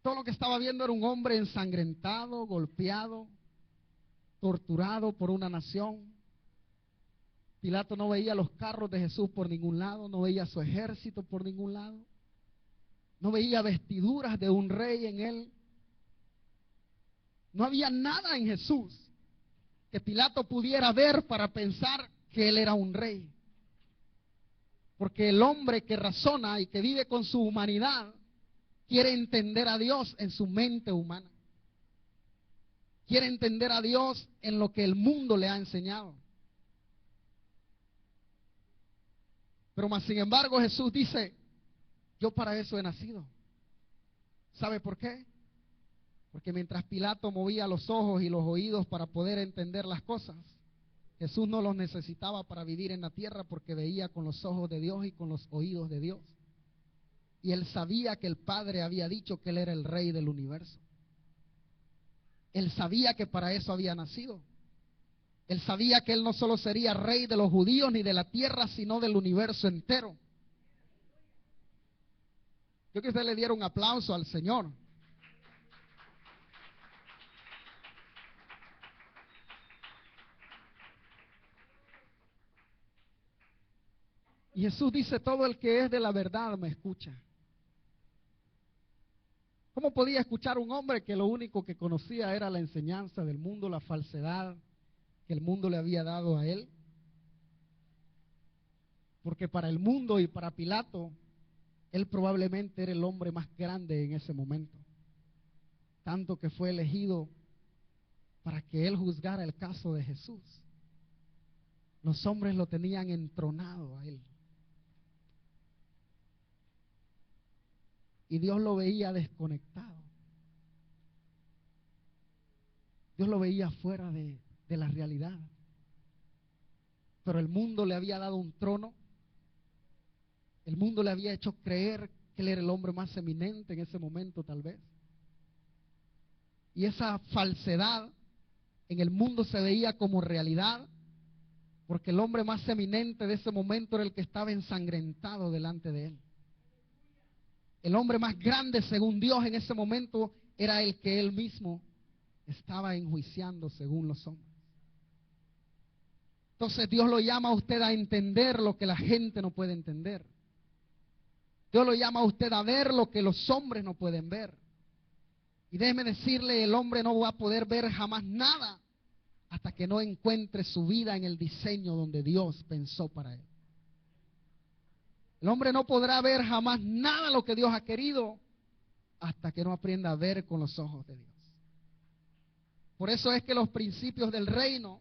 Todo lo que estaba viendo era un hombre ensangrentado, golpeado, torturado por una nación. Pilato no veía los carros de Jesús por ningún lado, no veía su ejército por ningún lado, no veía vestiduras de un rey en él. No había nada en Jesús que Pilato pudiera ver para pensar que él era un rey. Porque el hombre que razona y que vive con su humanidad quiere entender a Dios en su mente humana. Quiere entender a Dios en lo que el mundo le ha enseñado. Pero más sin embargo Jesús dice, yo para eso he nacido. ¿Sabe por qué? Porque mientras Pilato movía los ojos y los oídos para poder entender las cosas, Jesús no los necesitaba para vivir en la tierra, porque veía con los ojos de Dios y con los oídos de Dios. Y él sabía que el Padre había dicho que él era el Rey del universo. Él sabía que para eso había nacido. Él sabía que él no solo sería Rey de los judíos ni de la tierra, sino del universo entero. Yo que usted le diera un aplauso al Señor. Y Jesús dice, todo el que es de la verdad me escucha. ¿Cómo podía escuchar un hombre que lo único que conocía era la enseñanza del mundo, la falsedad que el mundo le había dado a él? Porque para el mundo y para Pilato, él probablemente era el hombre más grande en ese momento. Tanto que fue elegido para que él juzgara el caso de Jesús. Los hombres lo tenían entronado a él. Y Dios lo veía desconectado. Dios lo veía fuera de la realidad. Pero el mundo le había dado un trono. El mundo le había hecho creer que él era el hombre más eminente en ese momento, tal vez. Y esa falsedad en el mundo se veía como realidad, porque el hombre más eminente de ese momento era el que estaba ensangrentado delante de él. El hombre más grande según Dios en ese momento era el que él mismo estaba enjuiciando según los hombres. Entonces Dios lo llama a usted a entender lo que la gente no puede entender. Dios lo llama a usted a ver lo que los hombres no pueden ver. Y déjeme decirle, el hombre no va a poder ver jamás nada hasta que no encuentre su vida en el diseño donde Dios pensó para él. El hombre no podrá ver jamás nada lo que Dios ha querido hasta que no aprenda a ver con los ojos de Dios. Por eso es que los principios del reino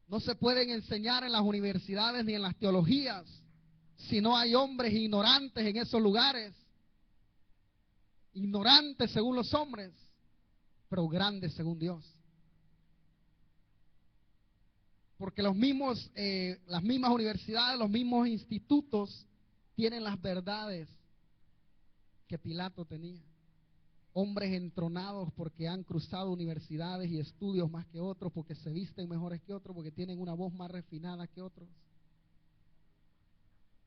no se pueden enseñar en las universidades ni en las teologías si no hay hombres ignorantes en esos lugares. Ignorantes según los hombres, pero grandes según Dios. Porque las mismas universidades, los mismos institutos tienen las verdades que Pilato tenía. Hombres entronados porque han cruzado universidades y estudios más que otros, porque se visten mejores que otros, porque tienen una voz más refinada que otros.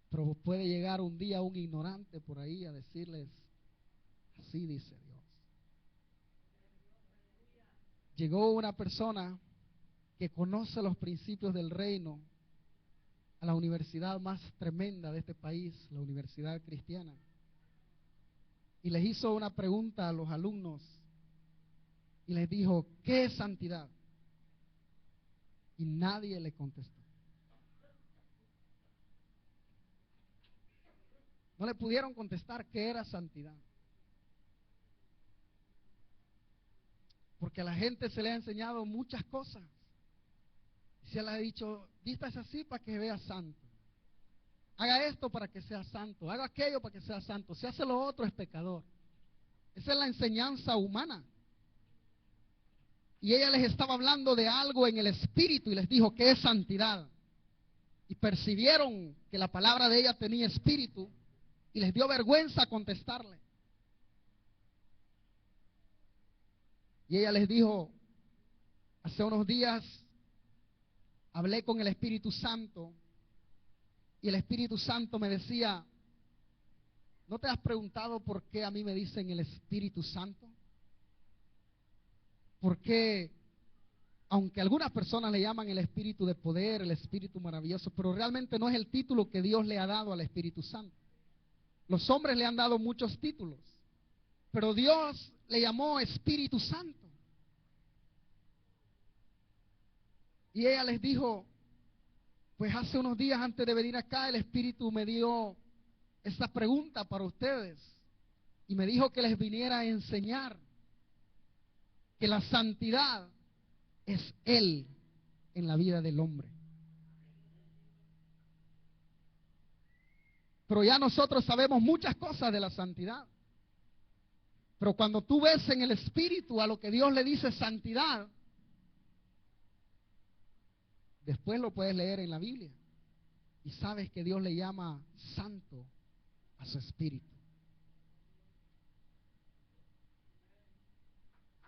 Pero puede llegar un día un ignorante por ahí a decirles, así dice Dios. Llegó una persona que conoce los principios del reino a la universidad más tremenda de este país, la Universidad Cristiana, y les hizo una pregunta a los alumnos y les dijo, ¿qué es santidad? Y nadie le contestó. No le pudieron contestar qué era santidad. Porque a la gente se le ha enseñado muchas cosas. Se le ha dicho, vístase así para que vea santo. Haga esto para que sea santo. Haga aquello para que sea santo. Si hace lo otro es pecador. Esa es la enseñanza humana. Y ella les estaba hablando de algo en el espíritu y les dijo, ¿qué es santidad? Y percibieron que la palabra de ella tenía espíritu y les dio vergüenza contestarle. Y ella les dijo, hace unos días hablé con el Espíritu Santo y el Espíritu Santo me decía, ¿no te has preguntado por qué a mí me dicen el Espíritu Santo? Porque aunque algunas personas le llaman el Espíritu de poder, el Espíritu maravilloso, pero realmente no es el título que Dios le ha dado al Espíritu Santo. Los hombres le han dado muchos títulos, pero Dios le llamó Espíritu Santo. Y ella les dijo, pues hace unos días antes de venir acá, el Espíritu me dio esta pregunta para ustedes. y me dijo que les viniera a enseñar que la santidad es Él en la vida del hombre. Pero ya nosotros sabemos muchas cosas de la santidad. Pero cuando tú ves en el Espíritu a lo que Dios le dice santidad, después lo puedes leer en la Biblia y sabes que Dios le llama santo a su Espíritu.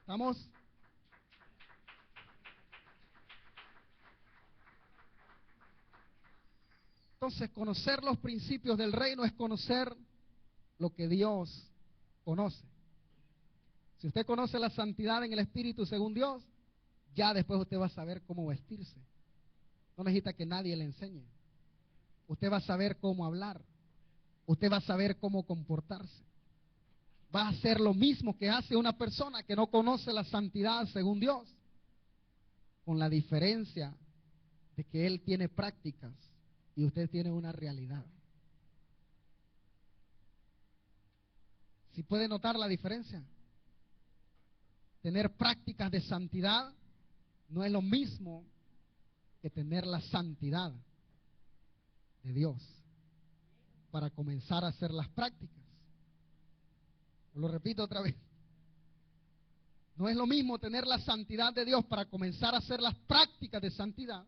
¿Estamos? Entonces, conocer los principios del reino es conocer lo que Dios conoce. Si usted conoce la santidad en el Espíritu según Dios, ya después usted va a saber cómo vestirse. No necesita que nadie le enseñe. Usted va a saber cómo hablar. Usted va a saber cómo comportarse. Va a hacer lo mismo que hace una persona que no conoce la santidad según Dios, con la diferencia de que él tiene prácticas y usted tiene una realidad. ¿Sí puede notar la diferencia? Tener prácticas de santidad no es lo mismo que tener la santidad de Dios para comenzar a hacer las prácticas. Lo repito otra vez. No es lo mismo tener la santidad de Dios para comenzar a hacer las prácticas de santidad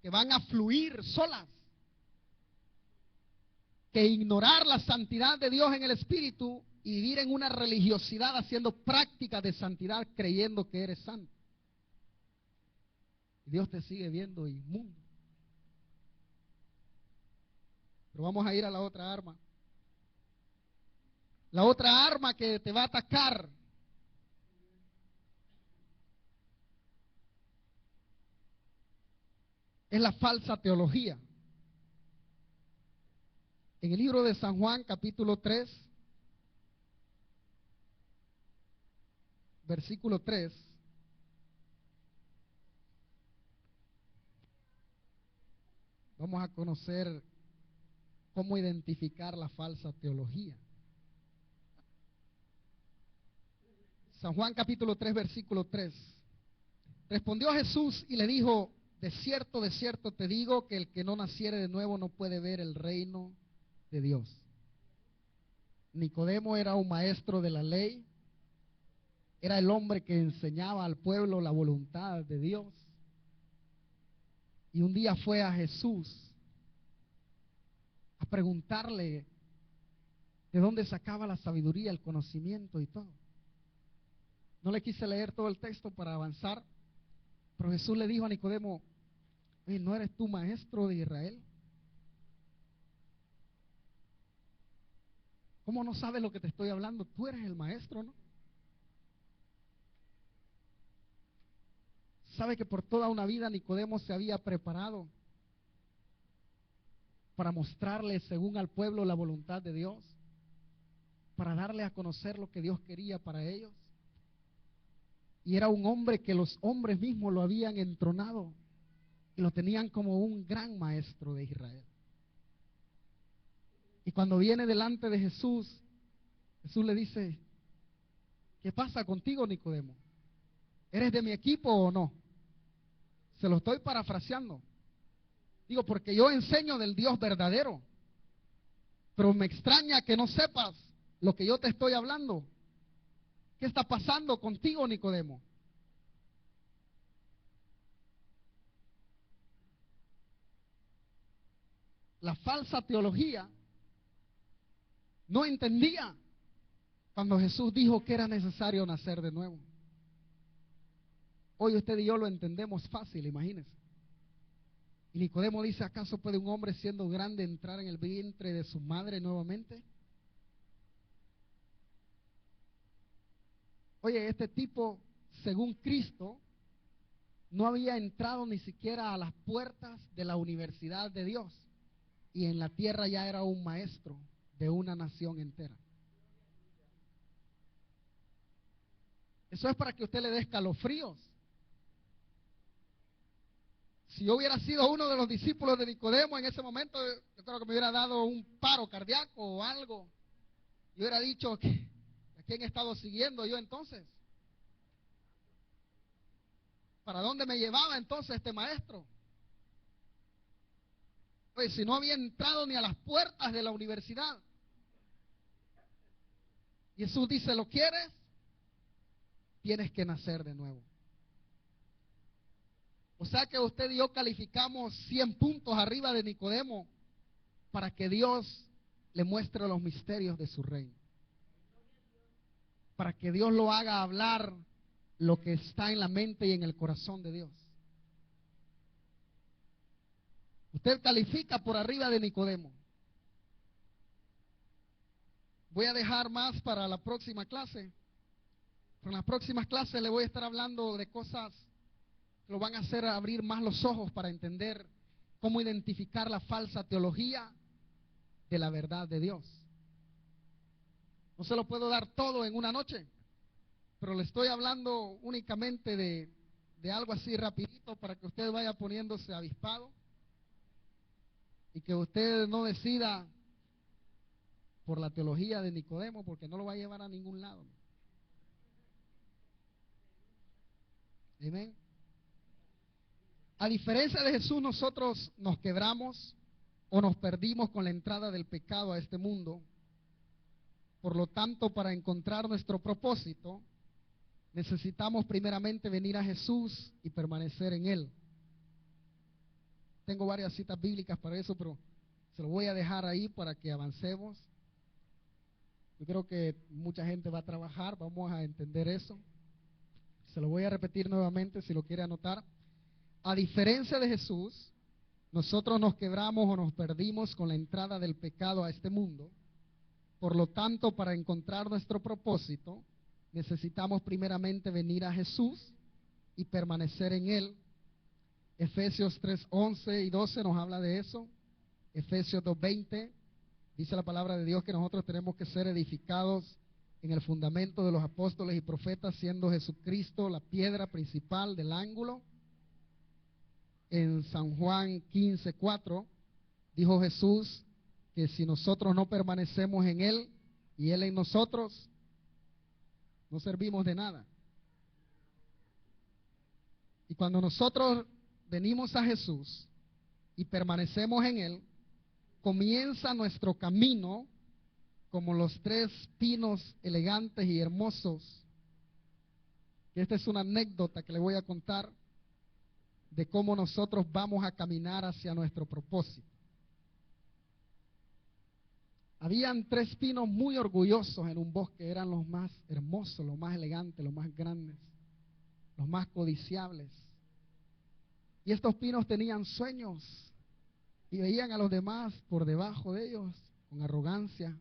que van a fluir solas, que ignorar la santidad de Dios en el Espíritu y vivir en una religiosidad haciendo prácticas de santidad creyendo que eres santo. Y Dios te sigue viendo inmundo. Pero vamos a ir a la otra arma. La otra arma que te va a atacar es la falsa teología. En el libro de San Juan, capítulo 3, versículo 3, vamos a conocer cómo identificar la falsa teología. San Juan capítulo 3, versículo 3. Respondió Jesús y le dijo: de cierto te digo que el que no naciere de nuevo no puede ver el reino de Dios. Nicodemo era un maestro de la ley, era el hombre que enseñaba al pueblo la voluntad de Dios. Y un día fue a Jesús a preguntarle de dónde sacaba la sabiduría, el conocimiento y todo. No le quise leer todo el texto para avanzar, pero Jesús le dijo a Nicodemo: oye, ¿no eres tú maestro de Israel? ¿Cómo no sabes lo que te estoy hablando? Tú eres el maestro, ¿no? ¿Sabe que por toda una vida Nicodemo se había preparado para mostrarle según al pueblo la voluntad de Dios? Para darle a conocer lo que Dios quería para ellos. Y era un hombre que los hombres mismos lo habían entronado y lo tenían como un gran maestro de Israel. Y cuando viene delante de Jesús, Jesús le dice: ¿qué pasa contigo, Nicodemo? ¿Eres de mi equipo o no? Se lo estoy parafraseando. Digo, porque yo enseño del Dios verdadero, pero me extraña que no sepas lo que yo te estoy hablando. ¿Qué está pasando contigo, Nicodemo? La falsa teología no entendía cuando Jesús dijo que era necesario nacer de nuevo. Hoy usted y yo lo entendemos fácil, imagínense. Y Nicodemo dice: ¿acaso puede un hombre siendo grande entrar en el vientre de su madre nuevamente? Oye, este tipo, según Cristo, no había entrado ni siquiera a las puertas de la universidad de Dios, y en la tierra ya era un maestro de una nación entera. Eso es para que usted le dé escalofríos. Si yo hubiera sido uno de los discípulos de Nicodemo en ese momento, yo creo que me hubiera dado un paro cardíaco o algo. Yo hubiera dicho, ¿a quién he estado siguiendo yo entonces? ¿Para dónde me llevaba entonces este maestro? Pues si no había entrado ni a las puertas de la universidad. Y Jesús dice, ¿lo quieres? Tienes que nacer de nuevo. O sea que usted y yo calificamos 100 puntos arriba de Nicodemo para que Dios le muestre los misterios de su reino. Para que Dios lo haga hablar lo que está en la mente y en el corazón de Dios. Usted califica por arriba de Nicodemo. Voy a dejar más para la próxima clase. Pero en las próximas clases le voy a estar hablando de cosas que lo van a hacer abrir más los ojos para entender cómo identificar la falsa teología de la verdad de Dios. No se lo puedo dar todo en una noche, pero le estoy hablando únicamente de algo así rapidito para que usted vaya poniéndose avispado y que usted no decida por la teología de Nicodemo, porque no lo va a llevar a ningún lado. Amén. A diferencia de Jesús, nosotros nos quebramos o nos perdimos con la entrada del pecado a este mundo. Por lo tanto, para encontrar nuestro propósito, necesitamos primeramente venir a Jesús y permanecer en Él. Tengo varias citas bíblicas para eso, pero se lo voy a dejar ahí para que avancemos. Yo creo que mucha gente va a trabajar, vamos a entender eso. Se lo voy a repetir nuevamente si lo quiere anotar. A diferencia de Jesús, nosotros nos quebramos o nos perdimos con la entrada del pecado a este mundo. Por lo tanto, para encontrar nuestro propósito, necesitamos primeramente venir a Jesús y permanecer en Él. Efesios 3:11 y 12 nos habla de eso. Efesios 2:20 dice la palabra de Dios que nosotros tenemos que ser edificados en el fundamento de los apóstoles y profetas, siendo Jesucristo la piedra principal del ángulo. En San Juan 15:4 dijo Jesús que si nosotros no permanecemos en Él y Él en nosotros, no servimos de nada. Y cuando nosotros venimos a Jesús y permanecemos en Él, comienza nuestro camino como los 3 pinos elegantes y hermosos. Esta es una anécdota que le voy a contar de cómo nosotros vamos a caminar hacia nuestro propósito. Habían 3 pinos muy orgullosos en un bosque, eran los más hermosos, los más elegantes, los más grandes, los más codiciables. Y estos pinos tenían sueños y veían a los demás por debajo de ellos con arrogancia.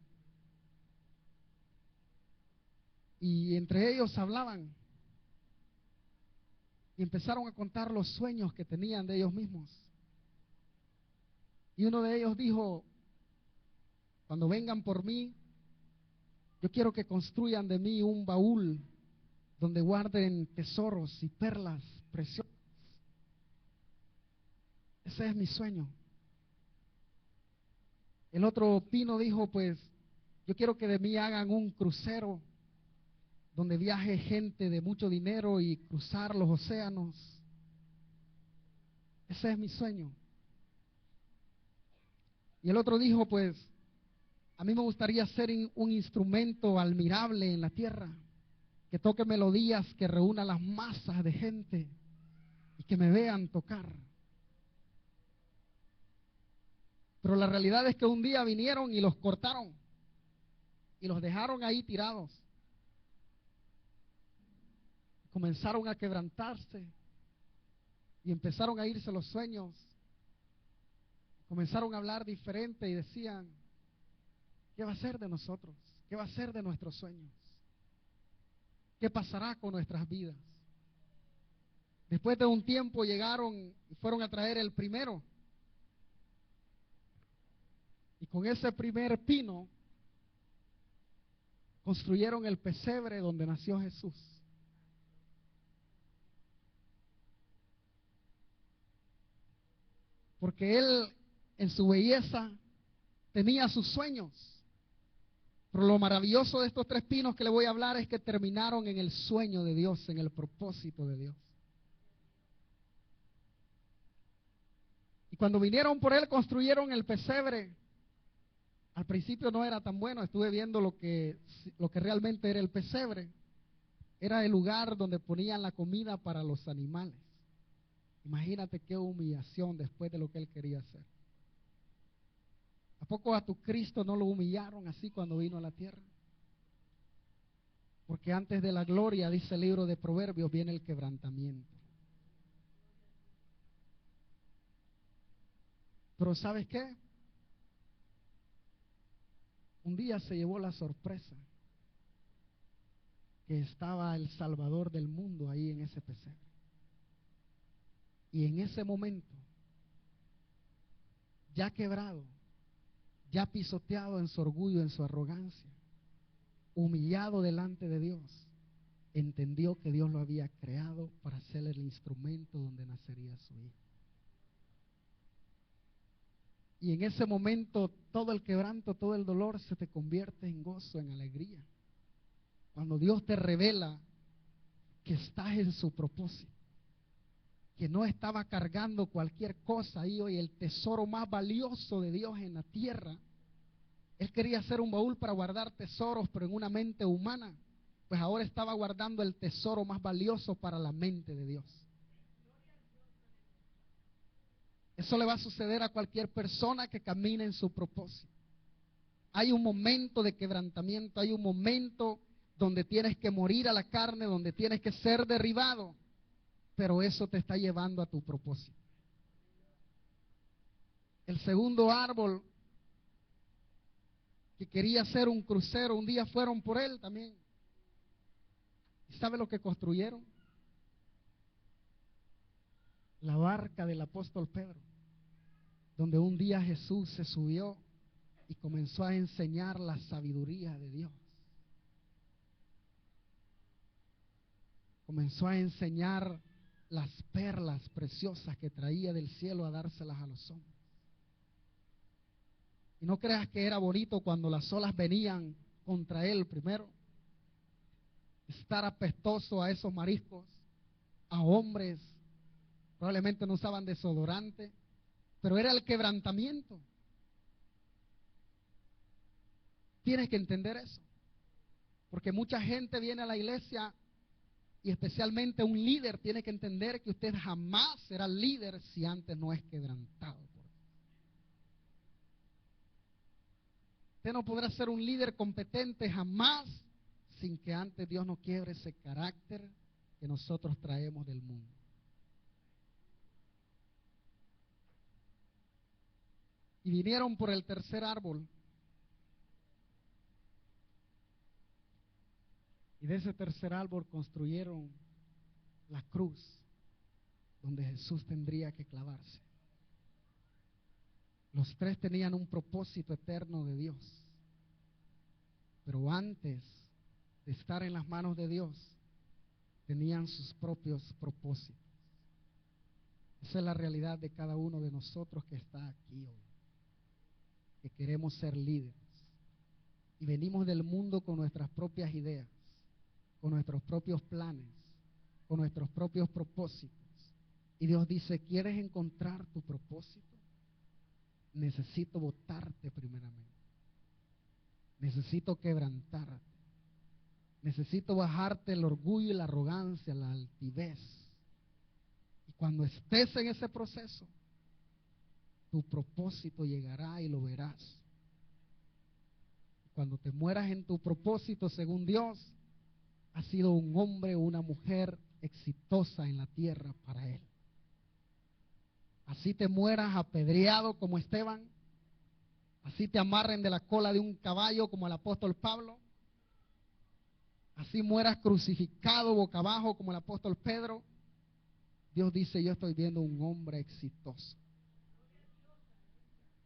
Y entre ellos hablaban y empezaron a contar los sueños que tenían de ellos mismos. Y uno de ellos dijo: cuando vengan por mí, yo quiero que construyan de mí un baúl donde guarden tesoros y perlas preciosas. Ese es mi sueño. El otro pino dijo: pues yo quiero que de mí hagan un crucero donde viaje gente de mucho dinero y cruzar los océanos. Ese es mi sueño. Y el otro dijo: pues a mí me gustaría ser un instrumento admirable en la tierra, que toque melodías que reúna las masas de gente y que me vean tocar. Pero la realidad es que un día vinieron y los cortaron y los dejaron ahí tirados. Comenzaron a quebrantarse y empezaron a irse los sueños. Comenzaron a hablar diferente y decían: ¿qué va a ser de nosotros? ¿Qué va a ser de nuestros sueños? ¿Qué pasará con nuestras vidas? Después de un tiempo llegaron y fueron a traer el primero. Y con ese primer pino construyeron el pesebre donde nació Jesús. Porque Él, en su belleza, tenía sus sueños. Pero lo maravilloso de estos 3 pinos que le voy a hablar es que terminaron en el sueño de Dios, en el propósito de Dios. Y cuando vinieron por él, construyeron el pesebre. Al principio no era tan bueno, estuve viendo lo que realmente era el pesebre. Era el lugar donde ponían la comida para los animales. Imagínate qué humillación después de lo que él quería hacer. ¿A poco a tu Cristo no lo humillaron así cuando vino a la tierra? Porque antes de la gloria, dice el libro de Proverbios, viene el quebrantamiento. Pero ¿sabes qué? Un día se llevó la sorpresa que estaba el Salvador del mundo ahí en ese pesebre. Y en ese momento, ya quebrado, ya pisoteado en su orgullo, en su arrogancia, humillado delante de Dios, entendió que Dios lo había creado para ser el instrumento donde nacería su hijo. Y en ese momento todo el quebranto, todo el dolor se te convierte en gozo, en alegría. Cuando Dios te revela que estás en su propósito, que no estaba cargando cualquier cosa ahí hoy, el tesoro más valioso de Dios en la tierra. Él quería hacer un baúl para guardar tesoros, pero en una mente humana. Pues ahora estaba guardando el tesoro más valioso para la mente de Dios. Eso le va a suceder a cualquier persona que camine en su propósito. Hay un momento de quebrantamiento, hay un momento donde tienes que morir a la carne, donde tienes que ser derribado. Pero eso te está llevando a tu propósito. El segundo árbol que quería hacer un crucero, un día fueron por él también. ¿Y sabe lo que construyeron? La barca del apóstol Pedro, donde un día Jesús se subió y comenzó a enseñar la sabiduría de Dios. Comenzó a enseñar las perlas preciosas que traía del cielo a dárselas a los hombres. Y no creas que era bonito cuando las olas venían contra él primero. Estar apestoso a esos mariscos, a hombres, probablemente no usaban desodorante, pero era el quebrantamiento. Tienes que entender eso, porque mucha gente viene a la iglesia y especialmente un líder tiene que entender que usted jamás será líder si antes no es quebrantado. Usted no podrá ser un líder competente jamás sin que antes Dios no quiebre ese carácter que nosotros traemos del mundo. Y vinieron por el tercer árbol. Y de ese tercer árbol construyeron la cruz donde Jesús tendría que clavarse. Los 3 tenían un propósito eterno de Dios. Pero antes de estar en las manos de Dios, tenían sus propios propósitos. Esa es la realidad de cada uno de nosotros que está aquí hoy, que queremos ser líderes. Y venimos del mundo con nuestras propias ideas, con nuestros propios planes, con nuestros propios propósitos. Y Dios dice, ¿quieres encontrar tu propósito? Necesito botarte primeramente. Necesito quebrantarte. Necesito bajarte el orgullo y la arrogancia, la altivez. Y cuando estés en ese proceso, tu propósito llegará y lo verás. Cuando te mueras en tu propósito, según Dios, has sido un hombre o una mujer exitosa en la tierra para Él. Así te mueras apedreado como Esteban, así te amarren de la cola de un caballo como el apóstol Pablo, así mueras crucificado boca abajo como el apóstol Pedro. Dios dice, yo estoy viendo un hombre exitoso.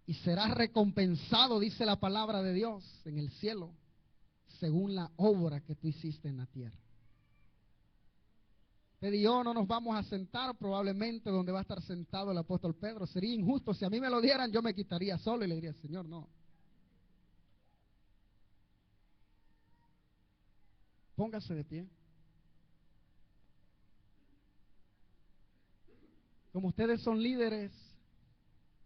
Y serás recompensado, dice la palabra de Dios, en el cielo, según la obra que tú hiciste en la tierra. Usted y yo no nos vamos a sentar probablemente donde va a estar sentado el apóstol Pedro. Sería injusto. Si a mí me lo dieran, yo me quitaría solo y le diría, Señor, no. Póngase de pie. Como ustedes son líderes,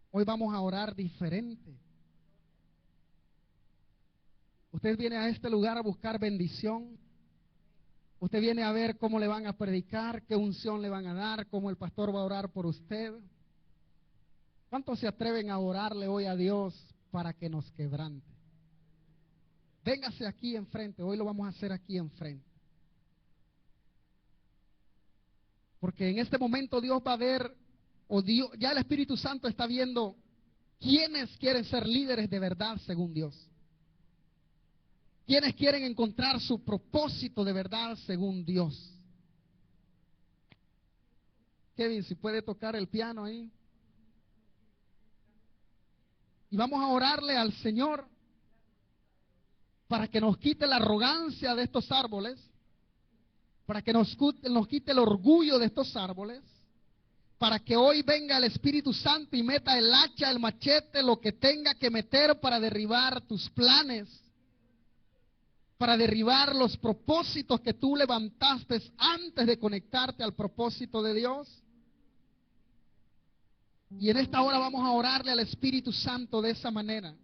hoy vamos a orar diferente. Usted viene a este lugar a buscar bendición. Usted viene a ver cómo le van a predicar, qué unción le van a dar, cómo el pastor va a orar por usted. ¿Cuántos se atreven a orarle hoy a Dios para que nos quebrante? Véngase aquí enfrente, hoy lo vamos a hacer aquí enfrente. Porque en este momento Dios va a ver, o Dios, ya el Espíritu Santo está viendo quiénes quieren ser líderes de verdad según Dios. Quienes quieren encontrar su propósito de verdad según Dios. Kevin, si puede tocar el piano ahí. Y vamos a orarle al Señor para que nos quite la arrogancia de estos árboles, para que nos quite el orgullo de estos árboles, para que hoy venga el Espíritu Santo y meta el hacha, el machete, lo que tenga que meter para derribar tus planes, para derribar los propósitos que tú levantaste antes de conectarte al propósito de Dios. Y en esta hora vamos a orarle al Espíritu Santo de esa manera.